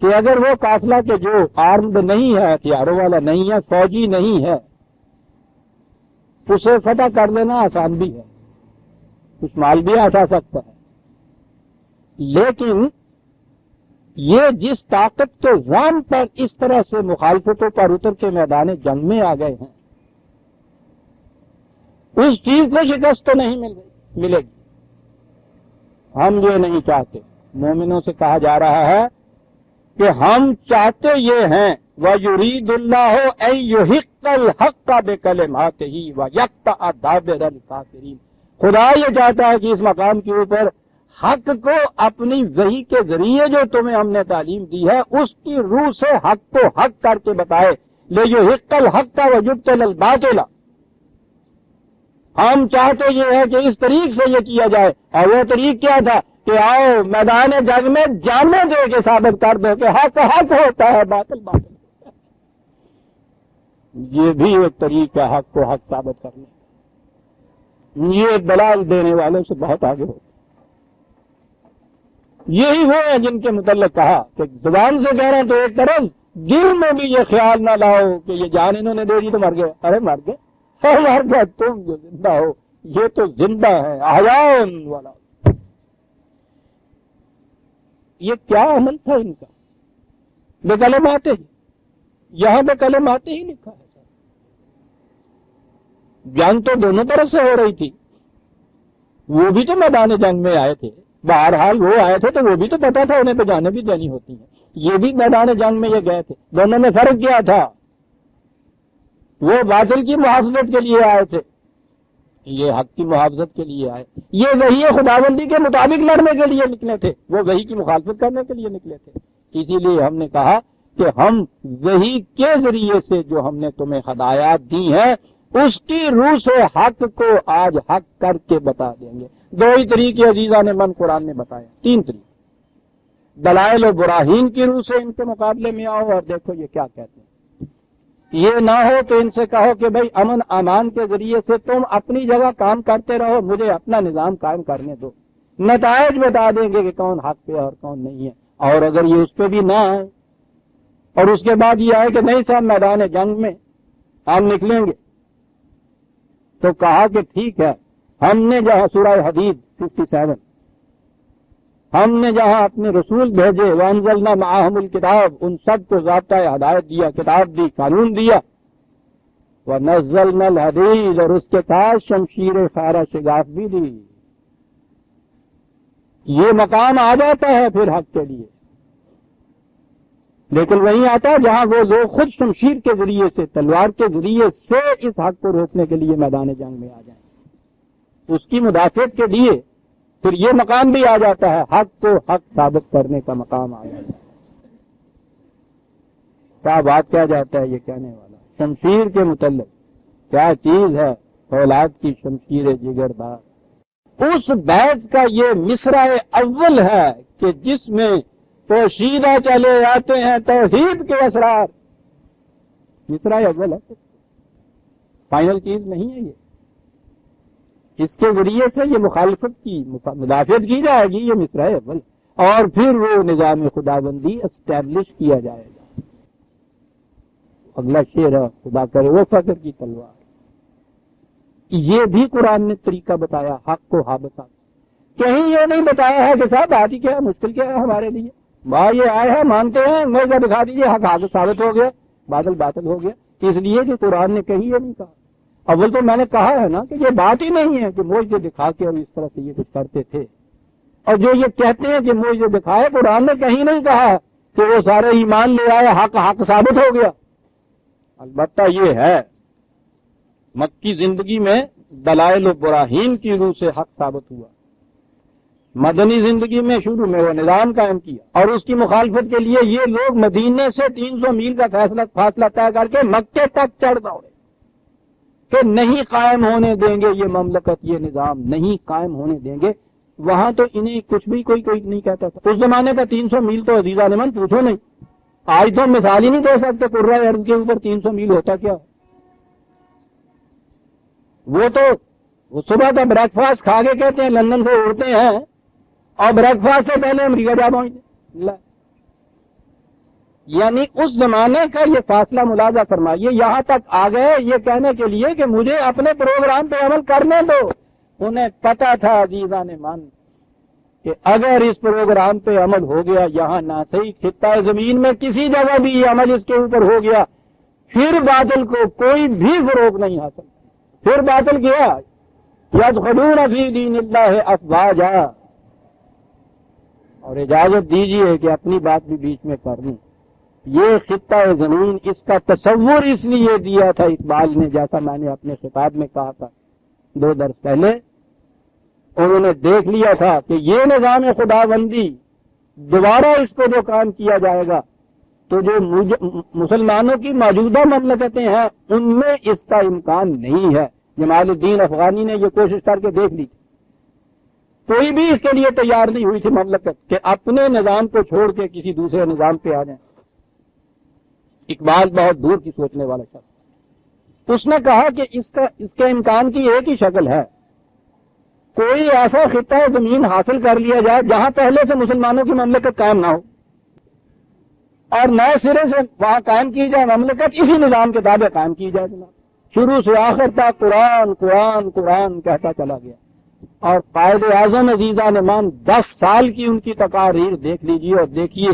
کہ اگر وہ قافلہ کہ جو آرمڈ نہیں ہے، ہتھیاروں والا نہیں ہے، فوجی نہیں ہے، اسے فتح کر لینا آسان بھی ہے، کچھ مال بھی آ سکتا ہے، لیکن یہ جس طاقت کے زام پر اس طرح سے مخالفتوں پر اتر کے میدان جنگ میں آ گئے ہیں، اس چیز کو شکست تو نہیں ملے گی۔ ہم یہ نہیں چاہتے، مومنوں سے کہا جا رہا ہے کہ ہم چاہتے یہ ہیں وَيُرِيدُ اللَّهُ أَن يُحِقَّ الْحَقَّ بِكَلِمَاتِهِ وَيَقْطَعَ دَابِرَ الْكَافِرِينَ۔ خدا یہ چاہتا ہے کہ اس مقام کے اوپر حق کو اپنی وحی کے ذریعے جو تمہیں ہم نے تعلیم دی ہے اس کی روح سے حق کو حق کر کے بتائے، لِيُحِقَّ الْحَقَّ وَيُبْطِلَ الْبَاطِلَ۔ ہم چاہتے یہ ہے کہ اس طریق سے یہ کیا جائے، اور وہ طریق کیا تھا کہ آؤ میدان جنگ میں جانیں دے کے ثابت کر دو کہ حق حق ہوتا ہے، باطل باطل۔ یہ بھی ایک طریق ہے حق کو حق ثابت کرنے کا، یہ دلال دینے والوں سے بہت آگے ہوتا۔ یہی وہ ہیں جن کے متعلق کہا کہ زبان سے کہہ رہے ہیں تو ایک طرف، دل میں بھی یہ خیال نہ لاؤ کہ یہ جان انہوں نے دے دی تو مر گئے۔ ارے مر گئے، مر گئے، تم جو زندہ ہو یہ تو زندہ ہے، احیاء والا۔ یہ کیا عمل تھا ان کا؟ بے کلمات ہی، یہاں بے کلمات ہی لکھا ہے۔ جنگ تو دونوں طرف سے ہو رہی تھی، وہ بھی تو میدان جنگ میں آئے تھے، بہرحال وہ آئے تھے تو وہ بھی تو پتا تھا انہیں پہ جانیں بھی دینی ہوتی ہیں، یہ بھی میدان جنگ میں یہ گئے تھے، دونوں میں فرق کیا تھا؟ وہ باطل کی محافظت کے لیے آئے تھے، یہ حق کی محافظت کے لیے آئے، یہ وحی خداوندی کے مطابق لڑنے کے لیے نکلے تھے، وہ وحی کی مخالفت کرنے کے لیے نکلے تھے۔ اسی لیے ہم نے کہا کہ ہم وحی کے ذریعے سے جو ہم نے تمہیں ہدایات دی ہیں اس کی روح سے حق کو آج حق کر کے بتا دیں گے۔ دو ہی طریقے عزیزان من قرآن نے بتایا، تین طریقے، دلائل و براہین کی روح سے ان کے مقابلے میں آؤ اور دیکھو یہ کیا کہتے ہیں۔ یہ نہ ہو تو ان سے کہو کہ بھئی امن امان کے ذریعے سے تم اپنی جگہ کام کرتے رہو، مجھے اپنا نظام قائم کرنے دو، نتائج بتا دیں گے کہ کون حق پہ اور کون نہیں ہے۔ اور اگر یہ اس پہ بھی نہ آئے اور اس کے بعد یہ آئے کہ نہیں صاحب میدان جنگ میں ہم نکلیں گے، تو کہا کہ ٹھیک ہے، ہم نے جہاں سورہ حدید 57 ہم نے جہاں اپنے رسول بھیجے وَأَنزَلْنَا مَعَهُمُ الْكِتَابَ، ان سب کو ضابطۂ ہدایت دیا، کتاب دی، قانون دیا، وَنَزَّلْنَا الْحَدِيدَ، اور اس کے ساتھ شمشیر خارا شگاف بھی دی۔ یہ مقام آ جاتا ہے پھر حق کے لیے، لیکن وہیں آتا ہے جہاں وہ لوگ خود شمشیر کے ذریعے سے، تلوار کے ذریعے سے اس حق کو روکنے کے لیے میدان جنگ میں آ جائیں، اس کی مدافعت کے لیے پھر یہ مقام بھی آ جاتا ہے، حق کو حق ثابت کرنے کا مقام آ جاتا ہے۔ کیا بات کیا جاتا ہے یہ کہنے والا، شمشیر کے متعلق کیا چیز ہے فولاد کی شمشیر جگردار۔ اس بیت کا یہ مصرع اول ہے کہ جس میں پوشیدہ چلے آتے ہیں توحید کے اسرار، مصرع اول ہے، فائنل چیز نہیں ہے یہ، اس کے ذریعے سے یہ مخالفت کی مدافعت کی جائے گی، یہ مصرع اول، اور پھر وہ نظام خداوندی اسٹیبلش کیا جائے گا۔ اگلا شعر ہے خدا کرے وہ فقر کی تلوار. یہ بھی قرآن نے طریقہ بتایا حق کو حابطہ. کہیں یہ نہیں بتایا ہے کہ صاحب بات ہی کیا ہے، مشکل کیا ہے ہمارے لیے، وہاں یہ آئے ہیں مانتے ہیں موجہ دکھا دیجیے حق حق ثابت ہو گیا، بادل باطل ہو گیا. اس لیے کہ قرآن نے کہیں یہ نہیں کہا. اول تو میں نے کہا ہے نا کہ یہ بات ہی نہیں ہے کہ موجے دکھا کے اور اس طرح سے یہ کچھ کرتے تھے. اور جو یہ کہتے ہیں کہ موجے دکھائے، قرآن نے کہیں نہیں کہا کہ وہ سارے ایمان لے آئے حق حق ثابت ہو گیا. البتہ یہ ہے مکی زندگی میں دلائل و براہین کی روح سے حق ثابت ہوا. مدنی زندگی میں شروع میں وہ نظام قائم کیا اور اس کی مخالفت کے لیے یہ لوگ مدینے سے 300 میل کا فاصلہ طے کر کے مکے تک چڑھ دوڑے کہ نہیں قائم ہونے دیں گے یہ مملکت، یہ نظام نہیں قائم ہونے دیں گے. وہاں تو انہیں کچھ بھی کوئی نہیں کہتا تھا. اس زمانے کا 300 میل تو عزیزان من پوچھو نہیں. آج تو مثال ہی نہیں دے سکتے قرۂ ارض کے اوپر 300 میل ہوتا کیا. وہ تو صبح کا بریک فاسٹ کھا کے کہتے ہیں لندن سے اڑتے ہیں اور بریک فاسٹ سے پہلے امریکہ جا پہنچتے. یعنی اس زمانے کا یہ فاصلہ ملاحظہ فرمائیے. یہاں تک آ گئے یہ کہنے کے لیے کہ مجھے اپنے پروگرام پہ عمل کرنے دو. انہیں پتا تھا عزیزان من کہ اگر اس پروگرام پہ عمل ہو گیا یہاں نہ صحیح خطہ زمین میں کسی جگہ بھی یہ عمل اس کے اوپر ہو گیا پھر باطل کو کوئی بھی فروغ نہیں حاصل. پھر باطل کیا یدخلون فی دین اللہ افواجا. اور اجازت دیجیے کہ اپنی بات بھی بیچ میں کر لوں. یہ خطہ زمین اس کا تصور اس لیے دیا تھا اقبال نے، جیسا میں نے اپنے خطاب میں کہا تھا 2 درس پہلے. انہوں نے دیکھ لیا تھا کہ یہ نظام خدا بندی دوبارہ اس کو جو کام کیا جائے گا تو جو مسلمانوں کی موجودہ مملکتیں ہیں ان میں اس کا امکان نہیں ہے. جمال الدین افغانی نے یہ کوشش کر کے دیکھ لی تھی. کوئی بھی اس کے لیے تیار نہیں ہوئی تھی مملکت کہ اپنے نظام کو چھوڑ کے کسی دوسرے نظام پہ آ جائیں. اقبال بہت دور کی سوچنے والا شخص. اس نے کہا کہ اس کے امکان کی ایک ہی شکل ہے، کوئی ایسا خطہ زمین حاصل کر لیا جائے جہاں پہلے سے مسلمانوں کی مملکت قائم نہ ہو اور نئے سرے سے وہاں قائم کی جائے مملکت، اسی نظام کے تابع قائم کی جائے. جناب شروع سے آخر تک قرآن قرآن قرآن کہتا چلا گیا. اور قائد اعظم عزیزان مان 10 سال کی ان کی تقاریر دیکھ لیجیے اور دیکھیے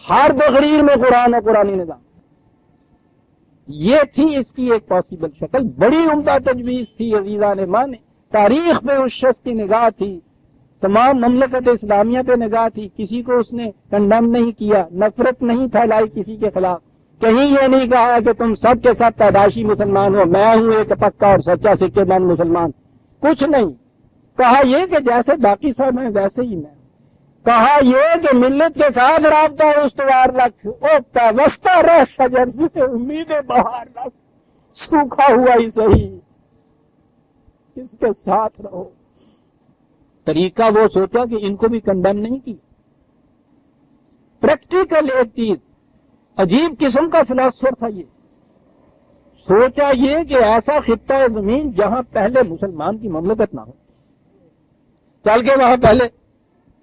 ہر تقریر میں قرآن اور قرآنی نظام. یہ تھی اس کی ایک پاسبل شکل. بڑی عمدہ تجویز تھی عزیزان مان. تاریخ پہ اس شخص کی نگاہ تھی، تمام مملکت اسلامیہ پہ نگاہ تھی. کسی کو اس نے کنڈم نہیں کیا، نفرت نہیں پھیلائی کسی کے خلاف. کہیں یہ نہیں کہا کہ تم سب کے سب پیدائشی مسلمان ہو، میں ہوں ایک پکا اور سچا سکے مند مسلمان. کچھ نہیں کہا. یہ کہ جیسے باقی سب ہیں ویسے ہی میں. کہا یہ کہ ملت کے ساتھ رابطہ استوار رکھ، او پیوستہ رہ شجر سے امید بہار رکھ، سوکھا ہوا ہی صحیح اس کے ساتھ رہو. طریقہ وہ سوچا کہ ان کو بھی کنڈم نہیں کی. پریکٹیکل ایک چیز عجیب قسم کا فلاسفر تھا. یہ سوچا یہ کہ ایسا خطہ زمین جہاں پہلے مسلمان کی مملکت نہ ہو، چل کے وہاں پہلے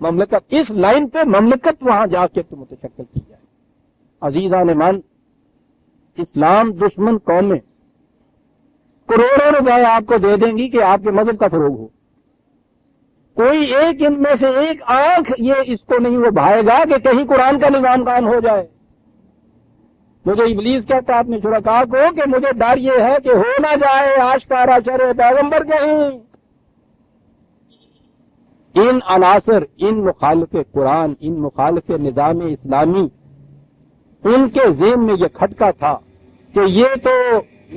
مملکت، اس لائن پہ مملکت وہاں جا کے تو متشکل کی جائے. عزیزان من، اسلام دشمن قومیں کروڑوں روپے آپ کو دے دیں گی کہ آپ کے مذہب کا فروغ ہو. کوئی ایک ان میں سے ایک آنکھ یہ اس کو نہیں وہ بھائے گا کہ کہیں قرآن کا نظام قائم ہو جائے. مجھے ابلیس کہتا ہے اپنے شرکاء کو کہ مجھے ڈر یہ ہے کہ ہو نہ جائے آشکارا شرع پیغمبر کہیں. ان عناصر، ان مخالف قرآن، ان مخالف نظام اسلامی، ان کے ذہن میں یہ کھٹکا تھا کہ یہ تو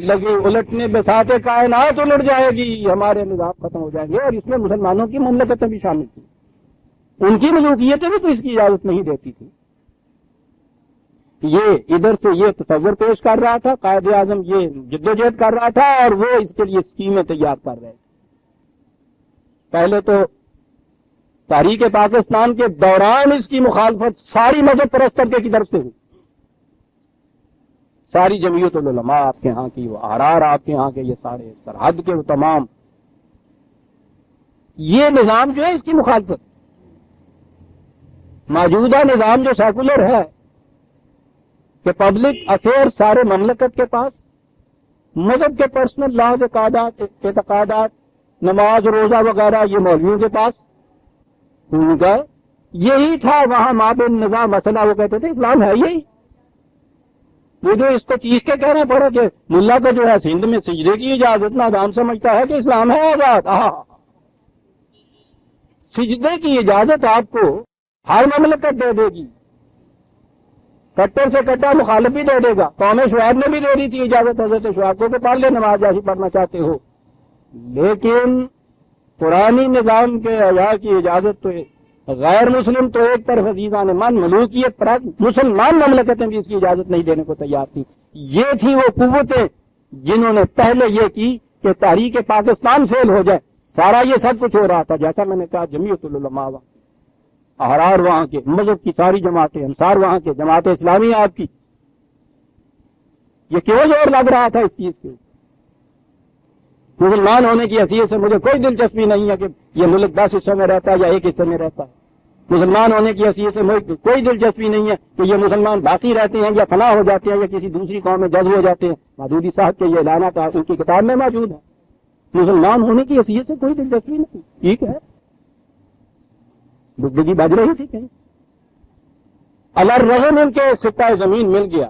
لگے الٹنے بساط کائنات الٹ جائے گی، ہمارے نظام ختم ہو جائیں گے. اور اس میں مسلمانوں کی مملکتیں بھی شامل تھیں. ان کی ملوکیتیں بھی تو اس کی اجازت نہیں دیتی تھی. یہ ادھر سے یہ تصور پیش کر رہا تھا، قائد اعظم یہ جدوجہد کر رہا تھا اور وہ اس کے لیے اسکیمیں تیار کر رہے تھے. پہلے تو تحریک پاکستان کے دوران اس کی مخالفت ساری مذہب پرست طبقے کی طرف سے ہوئی. ساری جمعیت العلماء آپ کے ہاں کی، وہ احرار آپ کے ہاں کے، یہ سارے سرحد کے وہ تمام، یہ نظام جو ہے اس کی مخالفت. موجودہ نظام جو سیکولر ہے کہ پبلک افیئر سارے مملکت کے پاس، مذہب کے پرسنل لاز اعتقادات نماز روزہ وغیرہ یہ مولویوں کے پاس ان کا یہی تھا وہاں مابین نظام مسئلہ. وہ کہتے تھے اسلام ہے یہی. وہ جو اس کو چیخ کے کہنے پڑے کہ ملا کو جو ہے سندھ میں سجدے کی اجازت نادام سمجھتا ہے کہ اسلام ہے آزاد. سجدے کی اجازت آپ کو ہر مملکت دے دے گی، کٹر سے کٹا مخالف بھی دے دے گا. قوم شعیب نے بھی دے دی تھی اجازت حضرت شعیب کو کہ پڑھ لے نماز جیسی پڑھنا چاہتے ہو. لیکن قرآنی نظام کے احیا کی اجازت تو غیر مسلم تو ایک طرف عزیزان من ملوکیت پر مسلمان مملکتیں بھی اس کی اجازت نہیں دینے کو تیار تھی. یہ تھی وہ قوتیں جنہوں نے پہلے یہ کی کہ تحریک پاکستان فیل ہو جائے. سارا یہ سب کچھ ہو رہا تھا جیسا میں نے کہا جمیعت العلماء احرار وہاں کے، مذہب کی ساری جماعتیں، انصار وہاں کے، جماعت اسلامی آپ کی. یہ کیوں زور لگ رہا تھا اس چیز کے؟ مسلمان ہونے کی حیثیت سے مجھے کوئی دلچسپی نہیں ہے کہ یہ ملک 10 حصوں میں رہتا ہے یا ایک حصے میں رہتا ہے. مسلمان ہونے کی حیثیت سے مجھے کوئی دلچسپی نہیں ہے کہ یہ مسلمان باقی رہتے ہیں یا فنا ہو جاتے ہیں یا کسی دوسری قوم میں جذب ہو جاتے ہیں. مودودی صاحب کے یہ اعلانات ان کی کتاب میں موجود ہیں. مسلمان ہونے کی حیثیت سے کوئی دلچسپی نہیں. ٹھیک ہے، ڈگڈگی بج رہی تھی کہیں. الرغم ان کے سطح زمین مل گیا.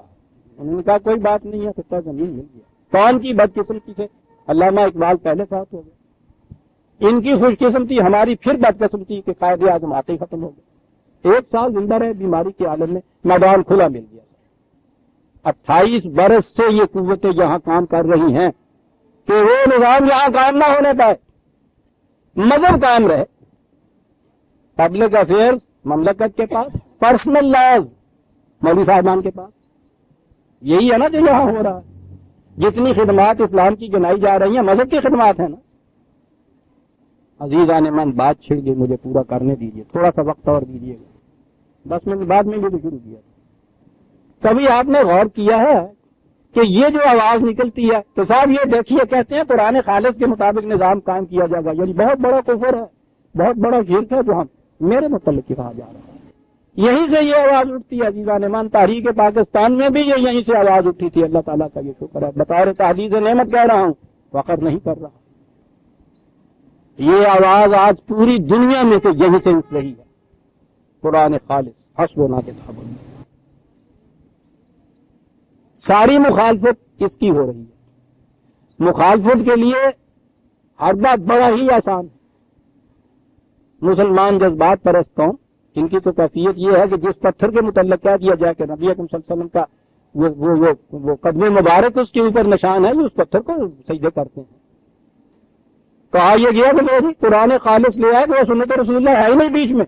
انہوں نے کہا کوئی بات نہیں ہے، سطح زمین مل گیا. کون کی بدقسمتی سے؟ علامہ اقبال پہلے فوت ہو گئے. ان کی خوش قسمتی، ہماری پھر بدقسمتی کے قائد اعظم آتے ہی ختم ہو گئے. 1 سال زندہ رہے، بیماری کے عالم میں میدان کھلا مل گیا. 28 برس سے یہ قوتیں یہاں کام کر رہی ہیں کہ وہ نظام یہاں قائم نہ ہونے پائے، مذہب قائم رہے. پبلک افیئر مملکت کے پاس، پرسنل لاز مولوی صاحبان کے پاس. یہی ہے نا جو یہاں ہو رہا ہے. جتنی خدمات اسلام کی گنائی جا رہی ہیں مذہب کی خدمات ہیں نا. عزیزان من بات چھڑ گئی، مجھے پورا کرنے دیجیے، تھوڑا سا وقت اور دیجیے گا. 10 منٹ بعد میں بھی تو شروع کیا. کبھی آپ نے غور کیا ہے کہ یہ جو آواز نکلتی ہے تو صاحب یہ دیکھیے کہتے ہیں قرآن خالص کے مطابق نظام قائم کیا جائے گا. یعنی بہت بڑا کفر ہے، بہت بڑا شرک ہے جو ہم میرے متعلق کہا جا رہا ہے. یہیں سے یہ آواز اٹھتی ہے عزیزان من. تحریک پاکستان میں بھی یہ یہیں سے آواز اٹھی تھی. اللہ تعالیٰ کا یہ شکر ہے. بطور تحدید نعمت کہہ رہا ہوں، فخر نہیں کر رہا. یہ آواز آج پوری دنیا میں سے یہیں سے اٹھ رہی ہے. قرآن خالص حسبنا کتاب اللہ. ساری مخالفت اس کی ہو رہی ہے. مخالفت کے لیے ہر بات بڑا ہی آسان ہے. مسلمان جذبات پرست قوم، ان کی تو کیفیت یہ ہے کہ جس پتھر کے متعلق کہہ دیا جائے کہ نبی اکرم صلی اللہ علیہ وسلم کا وہ قدم مبارک اس کے اوپر نشان ہے، جو اس پتھر کو سجدے کرتے ہیں. کہا یہ گیا کہ وہ قرآن خالص لے آئے کہ وہ سنت رسول اللہ ہے ہی نہیں بیچ میں.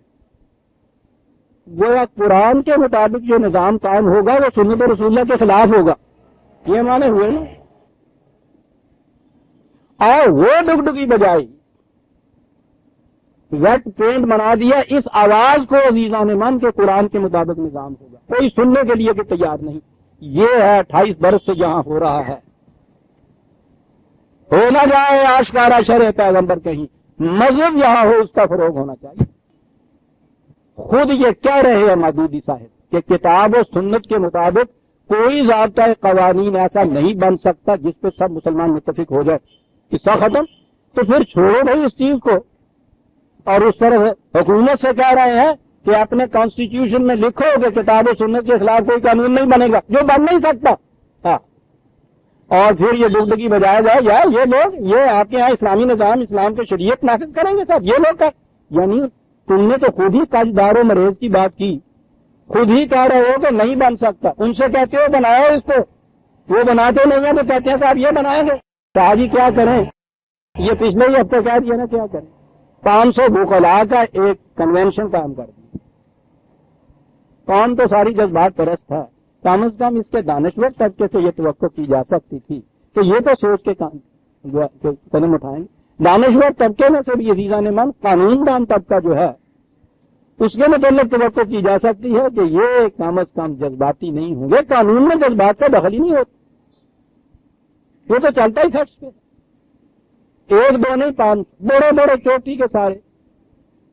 وہ قرآن کے مطابق جو نظام قائم ہوگا وہ سنت رسول اللہ کے خلاف ہوگا. یہ معنی ہوئے نا. اور وہ ڈگڈگی بجائی، ویٹ پینٹ بنا دیا اس آواز کو عزیزان من کے قرآن کے مطابق نظام ہوگا. کوئی سننے کے لیے کہ تیار نہیں. یہ ہے 28 برس سے یہاں ہو رہا ہے. ہو نہ جائے آشکارا شرع پیغمبر کہیں، مذہب یہاں ہو اس کا فروغ ہونا چاہیے. خود یہ کہہ رہے ہیں مودودی صاحب کہ کتاب و سنت کے مطابق کوئی ضابطہ قوانین ایسا نہیں بن سکتا جس پہ سب مسلمان متفق ہو جائے. قصہ ختم. تو پھر چھوڑو بھائی اس چیز کو. اور اس طرح حکومت سے کہہ رہے ہیں کہ اپنے کانسٹیٹیوشن میں لکھو کہ کتاب و سنت کے خلاف کوئی قانون نہیں بنے گا، جو بن نہیں سکتا. ہاں. اور پھر یہ ڈگڈگی بجایا جائے یار یہ لوگ، یہ آپ کے یہاں اسلامی نظام، اسلام کے شریعت نافذ کریں گے صاحب. یہ لوگ کا یعنی تم نے تو خود ہی تاجدار و مریض کی بات کی، خود ہی کہہ رہے ہو کہ نہیں بن سکتا. ان سے کہتے ہو بناؤ اس کو، وہ بناتے نہیں ہیں تو کہتے ہیں صاحب یہ بنائیں گے. شاہ جی کیا کریں؟ یہ پچھلے ہی ہفتے کہہ دیا نا کیا کریں. 500 بخلا کا ایک کنونشن قائم کر دی. کون تو ساری جذبات پرست ہے. کم از کم اس کے دانشور طبقے سے یہ توقع کی جا سکتی تھی کہ یہ تو سوچ کے قدم اٹھائیں گے. دانشور طبقے میں سے بھی عزیزان من قانون دان طبقہ جو ہے اس کے متعلق توقع کی جا سکتی ہے کہ یہ کم از کم جذباتی نہیں ہوں گے. قانون میں جذبات کا دخل ہی نہیں ہوتا. وہ تو چلتا ہی فیکٹس پہ. 1 2 نہیں 5 بڑے بڑے چوٹی کے سارے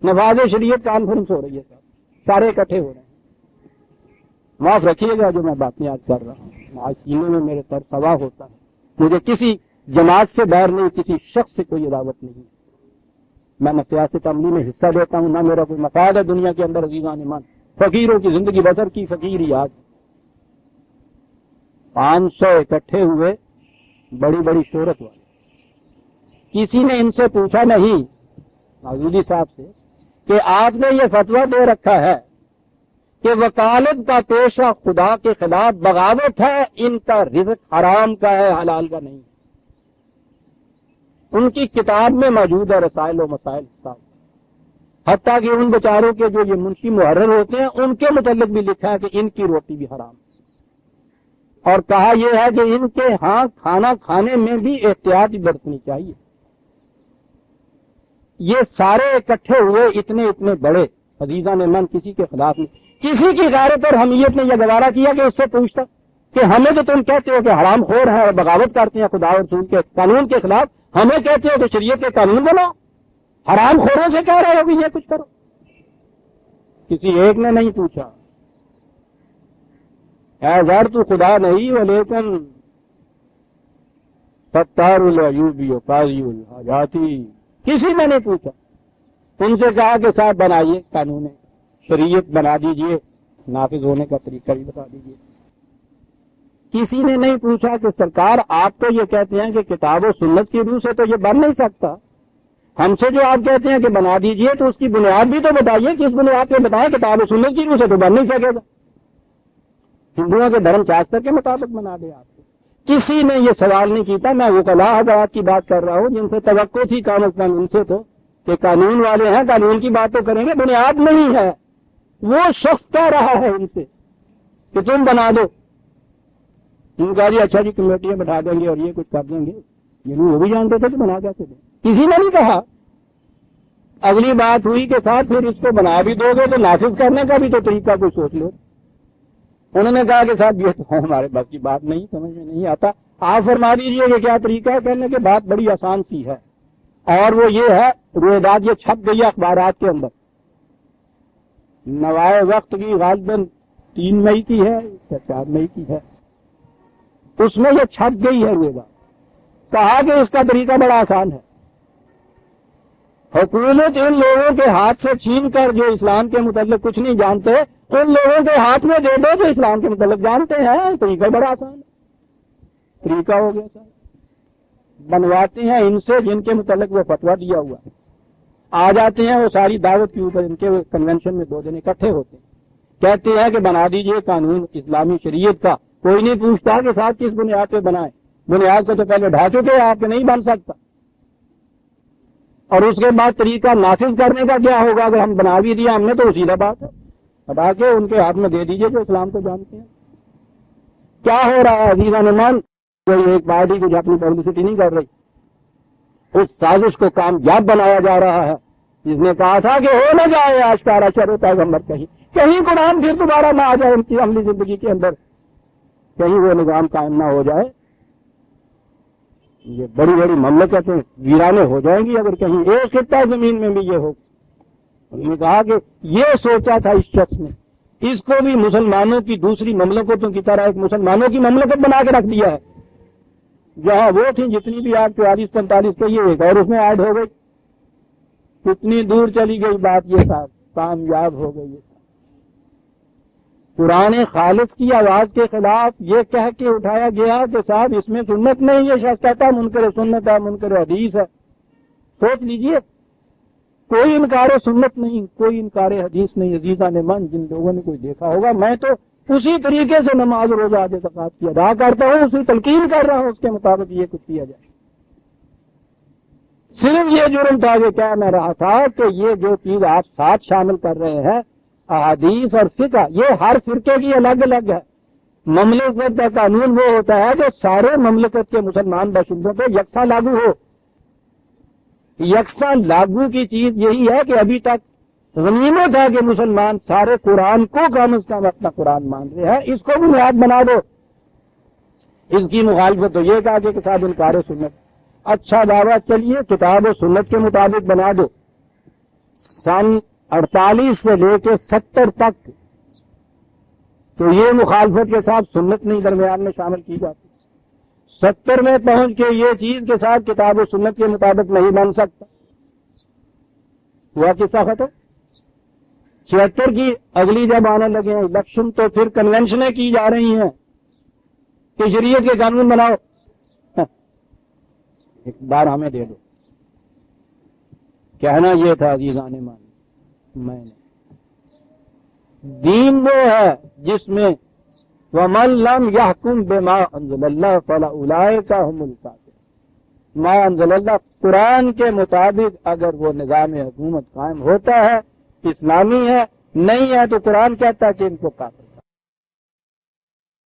نفاذ شریعت کانفرنس ہو رہی ہے. سارے اکٹھے ہو رہے ہیں. معاف رکھیے گا جو میں باتیں یاد کر رہا ہوں، آج سینے میں میرے تر سوا ہوتا ہے، مجھے کسی جماعت سے بیر نہیں، کسی شخص سے کوئی عداوت نہیں، میں نہ سیاست عملی میں حصہ لیتا ہوں، نہ میرا کوئی مقصد ہے دنیا کے اندر عزیزان ایمان، فقیروں کی زندگی بسر کی فقیر ہی آج 500 اکٹھے ہوئے بڑی بڑی شہرت والے، کسی نے ان سے پوچھا نہیں مودودی صاحب سے کہ آپ نے یہ فتویٰ دے رکھا ہے کہ وکالت کا پیشہ خدا کے خلاف بغاوت ہے، ان کا رزق حرام کا ہے حلال کا نہیں، ان کی کتاب میں موجود ہے رسائل و مسائل کتاب، حتیٰ کہ ان بیچاروں کے جو یہ منشی محرر ہوتے ہیں ان کے متعلق بھی لکھا ہے کہ ان کی روٹی بھی حرام ہے، اور کہا یہ ہے کہ ان کے ہاں کھانا کھانے میں بھی احتیاط برتنی چاہیے۔ یہ سارے اکٹھے ہوئے اتنے بڑے عزیزان من، کسی کے خلاف نہیں، کسی کی غیرت اور حمیت نے یہ گوارا کیا کہ اس سے پوچھتا کہ ہمیں تو تم کہتے ہو کہ حرام خور ہیں اور بغاوت کرتے ہیں خدا اور رسول کے قانون کے خلاف، ہمیں کہتے ہو کہ شریعت کے قانون بناؤ، حرام خوروں سے کہہ رہے ہو کہ یہ کچھ کرو؟ کسی ایک نے نہیں پوچھا، اے زر تو خدا نہیں ہو لیکن ستار العیوبی و قاضی الحاجاتی، کسی نے نہیں پوچھا، ان سے کہا کہ صاحب بنائیے قانون شریعت بنا دیجئے، نافذ ہونے کا طریقہ بھی بتا دیجئے۔ کسی نے نہیں پوچھا کہ سرکار آپ تو یہ کہتے ہیں کہ کتاب و سنت کی روح سے تو یہ بن نہیں سکتا، ہم سے جو آپ کہتے ہیں کہ بنا دیجئے تو اس کی بنیاد بھی تو بتائیے، کس بنیاد پہ بتائیں، کتاب و سنت کی روح سے تو بن نہیں سکے گا، ہندوؤں کے دھرم شاستر کے مطابق بنا دے آپ کو۔ کسی نے یہ سوال نہیں کیتا، میں وکلاء حضرات کی بات کر رہا ہوں جن سے توقع تھی کم از کم ان سے تو کہ قانون والے ہیں، قانون کی بات تو کریں گے، بنیاد نہیں ہے، وہ شخص کہہ رہا ہے ان سے کہ تم بنا دو، ان کا جی اچھا جی کمیٹیاں بٹھا دیں گے اور یہ کچھ کر دیں گے، یہ وہ بھی جانتے تھے کہ بنا کیسے دیں، کسی نے نہیں کہا۔ اگلی بات ہوئی کہ صاحب پھر اس کو بنا بھی دو گے تو نافذ کرنے کا بھی تو طریقہ کوئی سوچ لو۔ انہوں نے کہا کہ صاحب یہ تو ہمارے بس کی بات نہیں، سمجھ میں نہیں آتا، آپ فرما دیجیے کہ کیا طریقہ ہے، کہنے کی بات بڑی آسان سی ہے، اور وہ یہ ہے رویداد یہ چھپ گئی ہے اخبارات کے اندر، نوائے وقت کی غالباً 3 مئی کی ہے یا 4 مئی کی ہے، اس میں یہ چھپ گئی ہے رویداد، کہا کہ اس کا طریقہ بڑا آسان ہے، حکومت ان لوگوں کے ہاتھ سے چھین کر جو اسلام کے متعلق کچھ نہیں جانتے ان لوگوں کے ہاتھ میں دے دو جو اسلام کے متعلق جانتے ہیں، طریقہ بڑا آسان ہے، طریقہ ہو گیا سر، بنواتے ہیں ان سے جن کے متعلق وہ فتویٰ دیا ہوا ہے، آ جاتے ہیں وہ ساری دعوت کے اوپر، ان کے کنونشن میں 2 دن اکٹھے ہوتے ہیں، کہتے ہیں کہ بنا دیجئے قانون اسلامی شریعت کا، کوئی نہیں پوچھتا کہ صاحب کس بنیاد پہ بنائیں، بنیاد کو تو پہلے ڈھا چکے آپ کے نہیں بن سکتا، اور اس کے بعد طریقہ نافذ کرنے کا کیا ہوگا، اگر ہم بنا بھی دیا ہم نے تو سیدھا بات ہے، ہٹا کے ان کے ہاتھ میں دے دیجئے جو اسلام کو جانتے ہیں۔ کیا ہو رہا ہے عزیزان ایمان، کوئی ایک پارٹی کچھ اپنی پبلسٹی نہیں کر رہی، اس سازش کو کامیاب بنایا جا رہا ہے، جس نے کہا تھا کہ ہو نہ جائے آشکارا شر و پیغمبر، کہیں قرآن پھر دوبارہ نہ آ جائے ان کی عملی زندگی کے اندر، کہیں وہ نظام قائم نہ ہو جائے، یہ بڑی بڑی مملکتیں ویرانے ہو جائیں گی اگر کہیں ایک خطہ زمین میں بھی یہ ہو۔ انہوں نے کہا کہ یہ سوچا تھا اس شخص نے، اس کو بھی مسلمانوں کی دوسری مملکتوں کی طرح ایک مسلمانوں کی مملکت بنا کے رکھ دیا ہے، جہاں وہ تھیں جتنی بھی آپ 44-45 کے یہ ایک اور اس میں ایڈ ہو گئی، کتنی دور چلی گئی بات، یہ صاحب کامیاب ہو گئی۔ قرآن خالص کی آواز کے خلاف یہ کہہ کے اٹھایا گیا کہ صاحب اس میں سنت نہیں، یہ شخص کہتا منکر سنت ہے، منکر حدیث ہے، سوچ لیجئے، کوئی انکار سنت نہیں، کوئی انکار حدیث نہیں۔ عزیزان من، جن لوگوں نے کوئی دیکھا ہوگا، میں تو اسی طریقے سے نماز روزہ آدھے زکوٰۃ کی ادا کرتا ہوں، اسی تلقین کر رہا ہوں، اس کے مطابق یہ کچھ کیا جائے۔ صرف یہ جرم تھا کہ کیا میں رہا تھا کہ یہ جو چیز آپ ساتھ شامل کر رہے ہیں احادیث اور فقہ، یہ ہر فرقے کی الگ الگ ہے۔ مملکت کا قانون وہ ہوتا ہے جو سارے مملکت کے مسلمان باشندوں پہ یکساں لاگو ہو۔ یکساں لاگو کی چیز یہی ہے کہ ابھی تک غنیمت ہے کہ مسلمان سارے قرآن کو کم از کم اپنا قرآن مان رہے ہیں، اس کو بنیاد بنا دو۔ اس کی مخالفت تو یہ کہا کہ صاحب انکار سنت، اچھا دعویٰ چلیے کتاب و سنت کے مطابق بنا دو۔ سن 48 سے لے کے 70 تک تو یہ مخالفت کے ساتھ سنت نہیں درمیان میں شامل کی جاتی. 70 میں پہنچ کے یہ چیز کے ساتھ کتاب و سنت کے مطابق نہیں بن سکتا. ہوا قصہ ختم. 76 کی اگلی جب آنے لگے ہیں الیکشن تو پھر کنونشنیں کی جا رہی ہیں کہ شریعت کے قانون بناؤ. ایک بار ہمیں دے دو. کہنا یہ تھا عزیزان میں نے دین وہ ہے جس میں وَمَن لَّمْ يَحْكُم بِمَا أَنزَلَ اللَّهُ فَأُولَٰئِكَ هُمُ الْكَافِرُونَ. ما انزل اللہ قرآن کے مطابق اگر وہ نظام حکومت قائم ہوتا ہے اسلامی ہے، نہیں ہے تو قرآن کہتا ہے کہ ان کو کافر کر.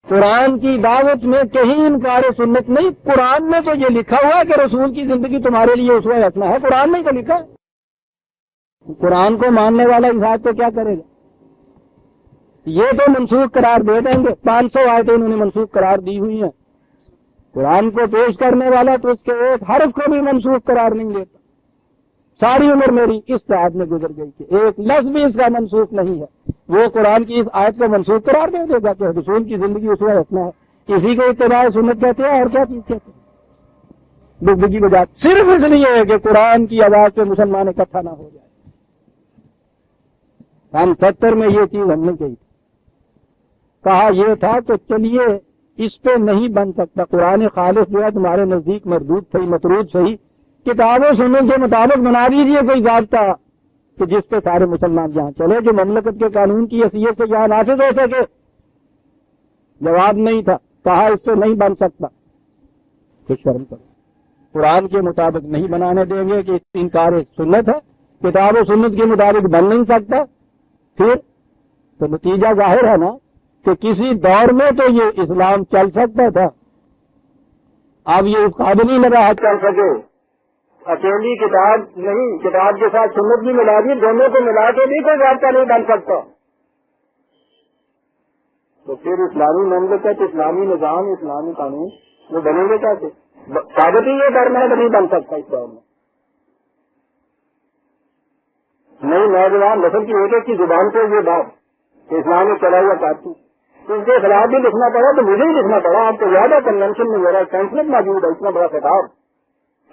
قرآن کی دعوت میں کہیں انکار سنت نہیں. قرآن میں تو یہ لکھا ہوا ہے کہ رسول کی زندگی تمہارے لیے اسوہ حسنہ ہے. قرآن میں ہی تو لکھا ہے. قرآن کو ماننے والا اس آیت کو کیا کرے گا؟ یہ تو منسوخ قرار دے دیں گے. 500 آیتیں انہوں نے منسوخ قرار دی ہوئی ہیں. قرآن کو پیش کرنے والا تو اس کے ایک حرف کو بھی منسوخ قرار نہیں دیتا. ساری عمر میری اس تعداد میں گزر گئی کہ ایک لفظ بھی اس کا منسوخ نہیں ہے. وہ قرآن کی اس آیت کو منسوخ قرار دے دے گا کہ رسول کی زندگی اسوہ حسنہ ہے. اسی کو اتباع سنت کہتے ہیں. اور کیا چیز کہتے ہیں؟ ڈبگی بجا صرف اس لیے ہے کہ قرآن کی آواز سے مسلمان اکٹھا نہ ہو جائے. ہم 70 میں یہ چیز ہم نے کہی تھی. کہا یہ تھا کہ چلیے اس پہ نہیں بن سکتا. قرآن خالص جو ہے تمہارے نزدیک مردود صحیح مطرود صحیح کتاب و سنت کے مطابق بنا دیجیے کوئی ضابطہ کہ جس پہ سارے مسلمان جہاں چلے جو مملکت کے قانون کی حیثیت سے جہاں نافذ ہو سکے. جواب نہیں تھا. کہا اس پہ نہیں بن سکتا. کچھ شرم کرو. قرآن کے مطابق نہیں بنانے دیں گے کہ انکار سنت ہے. کتاب و سنت کے مطابق بن نہیں سکتا. پھر تو نتیجہ ظاہر ہے نا کہ کسی دور میں تو یہ اسلام چل سکتا تھا. اب یہ اس قابل ہی نہ رہا چل سکے. اکیلی کتاب نہیں، کتاب کے ساتھ سنت بھی ملا دی. دونوں کو ملا کے بھی کوئی ضابطہ نہیں بن سکتا. تو پھر اسلامی مملکت، اسلامی نظام، اسلامی قانون وہ بنے گے کیسے؟ ثابت ہی یہ کرنا ہے کہ نہیں بن سکتا اس دور میں. نئی نوجوان نسل کی ایک کی زبان سے یہ بات کہ اسلام میں چلا ہوا کاٹو اس کے خلاف بھی لکھنا پڑا تو مجھے ہی لکھنا پڑا. آپ کو یاد ہے کنونشن میں میرا کینسلٹ موجود ہے اتنا بڑا خطاب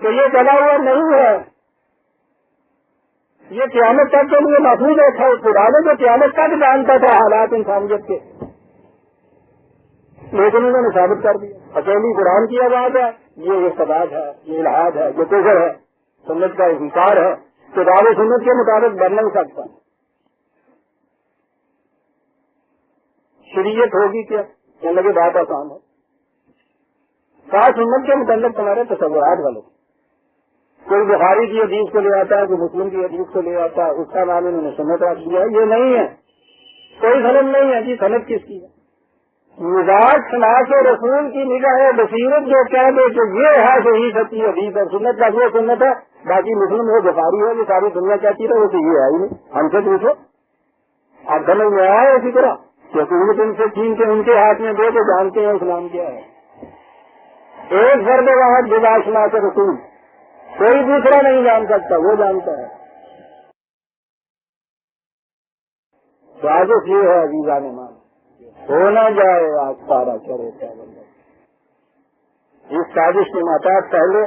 کہ یہ چلا ہوا نہیں ہے. یہ قیامت تک کے لیے محفوظ رکھا ہے. خدا نے جو قیامت تک جانتا تھا حالات انسانیت کے، لیکن انہوں نے ثابت کر دیا. اکیلی قرآن کی آواز ہے، یہ ارتداد ہے، یہ الحاد ہے، یہ کفر ہے، سنت کا انکار ہے. کتاب و سنت کے مطابق بن نہیں سکتا. شریعت ہوگی کیا؟ کہنے کی بات آسان ہے. ساتھ سنت کے متعلق تمہارے تصورات غلط. کوئی بخاری کی حدیث کو لے آتا ہے، کوئی مسلم کی حدیث کو لے آتا ہے، اس کا نام انہوں نے سنت رکھ دیا ہے. یہ نہیں ہے. کوئی سند نہیں ہے. جی سند کس کی ہے؟ مزاج خلاف رسول کی نگاہ بصیرت جو کہہ دے کہ یہ ہے صحیح سچی حدیث اور سنت کا وہ سنت ہے. باقی مسلم ہو بخاری ہو یہ ساری دنیا کہتی رہے تو یہ ہے ہی نہیں. ہم سے پوچھو. آپ سمجھ میں آئے اسی طرح کہ حکومت ان سے چھین کے ان کے ہاتھ میں دے تو جانتے ہیں اسلام کیا ہے. ایک فرد واحد مزاج خلاف رسول کوئی دوسرا نہیں جان سکتا، وہ جانتا ہے. سازش یہ ہے عزیزان مان ہو نہ جائے آج سارا چرے چاول. اس سازش کے محتاط پہلے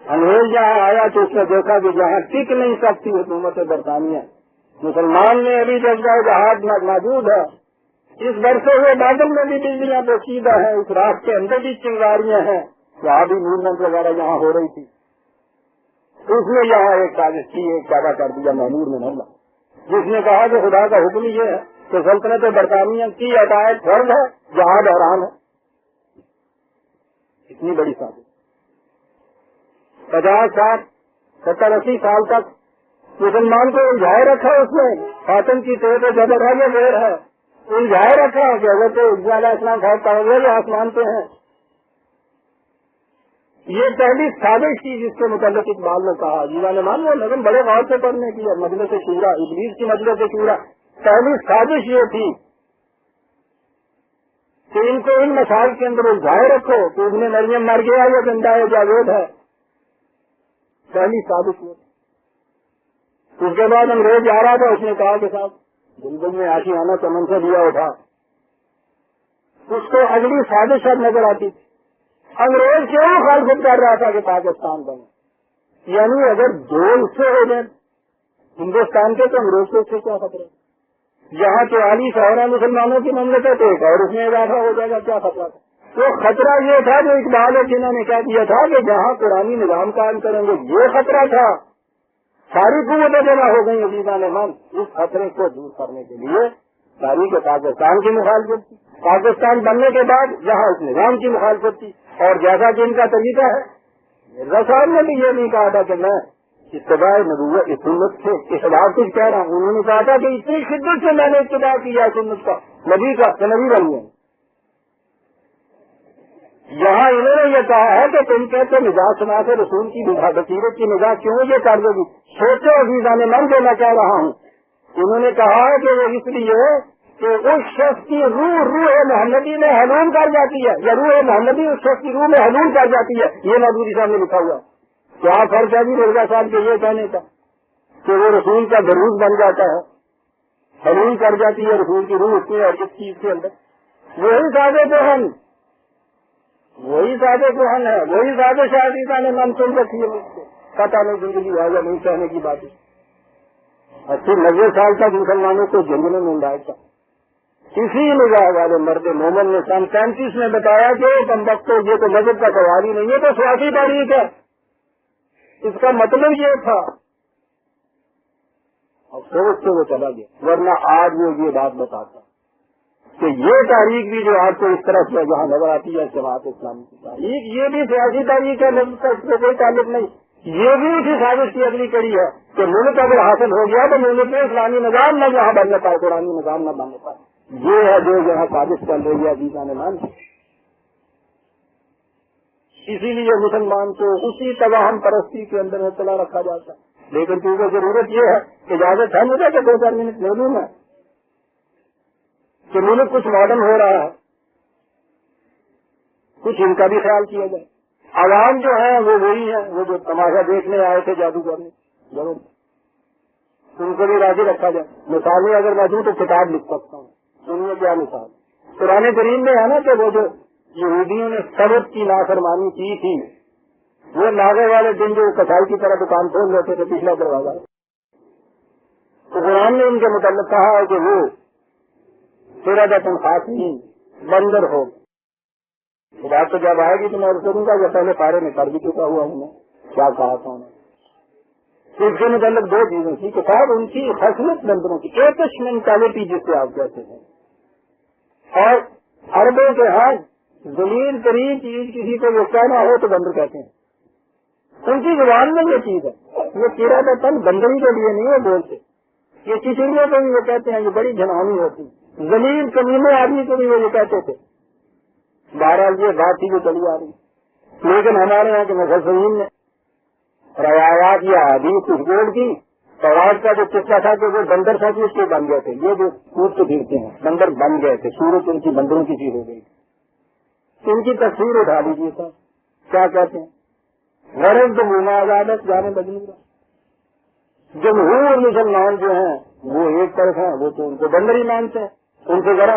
انگریز جہاں آیا تو اس نے دیکھا کہ جہاں ٹک نہیں سکتی حکومت برطانیہ، مسلمان میں ابھی جذبہ جہاد موجود ہے. اس برسے ہوئے بادل میں بھی بجلیاں پوشیدہ ہیں، اس رات کے اندر بھی چنگاریاں ہیں. وہاں بھی موومنٹ وغیرہ یہاں ہو رہی تھی. اس نے یہاں ایک سازش کی، ایک پیدا کر دیا مامور میں نملہ، جس نے کہا کہ خدا کا حکم یہ ہے کہ سلطنت برطانیہ کی عقائد فرض ہے، جہاد حرام ہے. اتنی بڑی سازش. 50 60 70 80 سال تک مسلمان کو الجھائے رکھا. اس نے خاتم کی طرح پہ جبر ہے یا غیر ہے الجھائے رکھا کہ اگر تو علیہ السلام صاحب کا آسمان پہ ہیں. یہ پہلی سازش تھی جس کے متعلق اقبال نے کہا. جیوا نے مان وہ لیکن بڑے غور سے پڑھنے کی اور مجلس شورا ابلیس کی مجلس شورا پہلی سازش یہ تھی کہ ان کو ان مسائل کے اندر الجھائے رکھو کہ ابن مریم مر گیا یا زندہ ہے جاوید ہے. پہلی سازش یہ. اس کے بعد انگریز آ رہا تھا، اس نے کہا کہ صاحب بلبل میں آشیانہ چمن سے دیا اٹھا اس کو اگلی سازش نظر آتی تھی. انگریز کیوں مخالفت کر رہا تھا کہ پاکستان بنے؟ یعنی اگر دو حصے ہو جائیں ہندوستان کے تو انگریز کو اس سے کیا خطرہ؟ جہاں 44 اور مسلمانوں کی مملکت ایک اور اس میں اضافہ ہو جائے گا، کیا خطرہ تھا؟ تو خطرہ یہ تھا جو اقبال اور جنہوں نے کہہ دیا تھا کہ جہاں قرآنی نظام قائم کریں گے، یہ خطرہ تھا. ساری قوتیں جمع ہو گئی عزیزان من اس خطرے کو دور کرنے کے لیے. تاریخ پاکستان کی مخالفت تھی، پاکستان بننے کے بعد یہاں اس نظام کی مخالفت تھی. اور جیسا کہ ان کا طریقہ ہے، مرزا صاحب نے بھی یہ نہیں کہا تھا کہ میں اتباع نبوت سنت سے کے خلاف کچھ کہہ رہا ہوں. انہوں نے کہا تھا کہ اتنی شدت سے میں نے اتباع کیا سنت کا، نبی کا کہ نبی بن گئے. یہاں انہوں نے یہ کہا ہے کہ تم کہتے مزاج سنا کے رسول کی بصیرت کی نگاہ کیوں یہ کر دے گی؟ سوچو عزیزان من جو میں کہہ رہا ہوں. انہوں نے کہا ہے کہ وہ اس لیے کہ اس شخص کی روح محمدی میں حلول کر جاتی ہے، یا روح محمدی اس شخص کی روح میں حلول کر جاتی ہے. یہ مودودی صاحب نے لکھا ہوا ہے. کیا فرق ہے جی مرزا صاحب کے یہ کہنے کا کہ وہ رسول کا دروز بن جاتا ہے، حلول کر جاتی ہے رسول کی روح اس میں اور اس چیز کے اندر. وہی سادے کوہن ہے، وہی سادے شاہدہ نے من سن رکھی ہے. پتا نہیں زندگی ہے یا نہیں کہنے کی بات ہے. 80-90 سال تک مسلمانوں کو جنگلوں میں لایا تھا. اسی نگاہ والے مرد مومن نے سن 35 میں بتایا کہ کم وقت یہ تو مذہب کا سوال ہی نہیں ہے، تو سیاسی تاریخ ہے. اس کا مطلب یہ تھا اور سوچ سے وہ چلا گیا. ورنہ آج وہ یہ بات بتاتا کہ یہ تاریخ بھی جو آپ کو اس طرح سے جہاں نظر آتی ہے جماعت اسلامی کی تاریخ، یہ بھی سیاسی تاریخ ہے، ملک کا اس سے کوئی تعلق نہیں. یہ بھی اسی سازش کی اگلی کڑی ہے کہ ملک اگر حاصل ہو گیا تو ملک میں اسلامی نظام نہ جہاں بننے پائے، قرآنی نظام نہ بننے پائے. یہ ہے جو یہاں سازش چل رہی ہے عزیزان مان. اسی لیے مسلمان کو اسی توہم پرستی کے اندر مبتلا رکھا جاتا ہے. لیکن کیونکہ ضرورت یہ ہے کہ اجازت ہے مجھے کہ 2-4 منٹ لے لوں میں کہ ملک کچھ ماڈرن ہو رہا ہے، کچھ ان کا بھی خیال کیا جائے. عوام جو ہے وہ وہی ہے، وہ جو تماشا دیکھنے آئے تھے جادو کرنے، ضرور ان کو بھی راضی رکھا جائے. مثالیں اگر میں دوں تو کتاب لکھ سکتا ہوں. سنیے کیا مثال قرآن کریم میں ہے نا کہ وہ جو یہودیوں نے سبت کی نافرمانی کی تھی، وہ ناغے والے دن جو کسائی کی طرح دکان کھول لیتے تھے پچھلا دروازہ، تو قرآن نے ان کے متعلق کہا ہے کہ وہ خاص نہیں بندر ہو. بات تو جب آئے گی تو میں کروں گا، یہ پہلے پارے میں کر بھی چکا ہوا ہوں. میں کیا کہا تھا انہوں نے اس کے متعلق 2 چیزیں تھی. کتاب ان کی خصلت بندروں کی ایکش مینٹالٹی جس سے آپ کہتے ہیں، اور عربوں کے ہاتھ ذلیل ترین چیز کسی کو وہ کہنا ہو تو بندر کہتے ہیں. ان کی زبان میں یہ چیز ہے. یہ کیڑا کا تن بندری کے لیے نہیں ہے بولتے، یہ چچڑیوں کو بھی وہ کہتے ہیں. یہ بڑی جھنانی ہوتی ہے، ذلیل کمینے آدمی کو بھی وہ یہ کہتے تھے. بہرحال یہ بات ہی جو چلی آ رہی. لیکن ہمارے یہاں کے مفسرین نے روایات یا حدیث کچھ بول کی. تورات کا جو قصہ تھا کہ وہ بندر تھا کہ اس کے بن گئے تھے. یہ جو کود کے پھرتے ہیں بندر بن گئے تھے، صورت ان کی بندروں کی سی ہو گئی. ان کی تصویر اٹھا لیجیے سر، کیا کہتے ہیں غرض تو منا عدالت جانے بدلی. جمہور مسلمان جو ہیں وہ ایک طرف ہیں، وہ تو ان کو بندر ہی مانتے ہیں. ان سے ذرا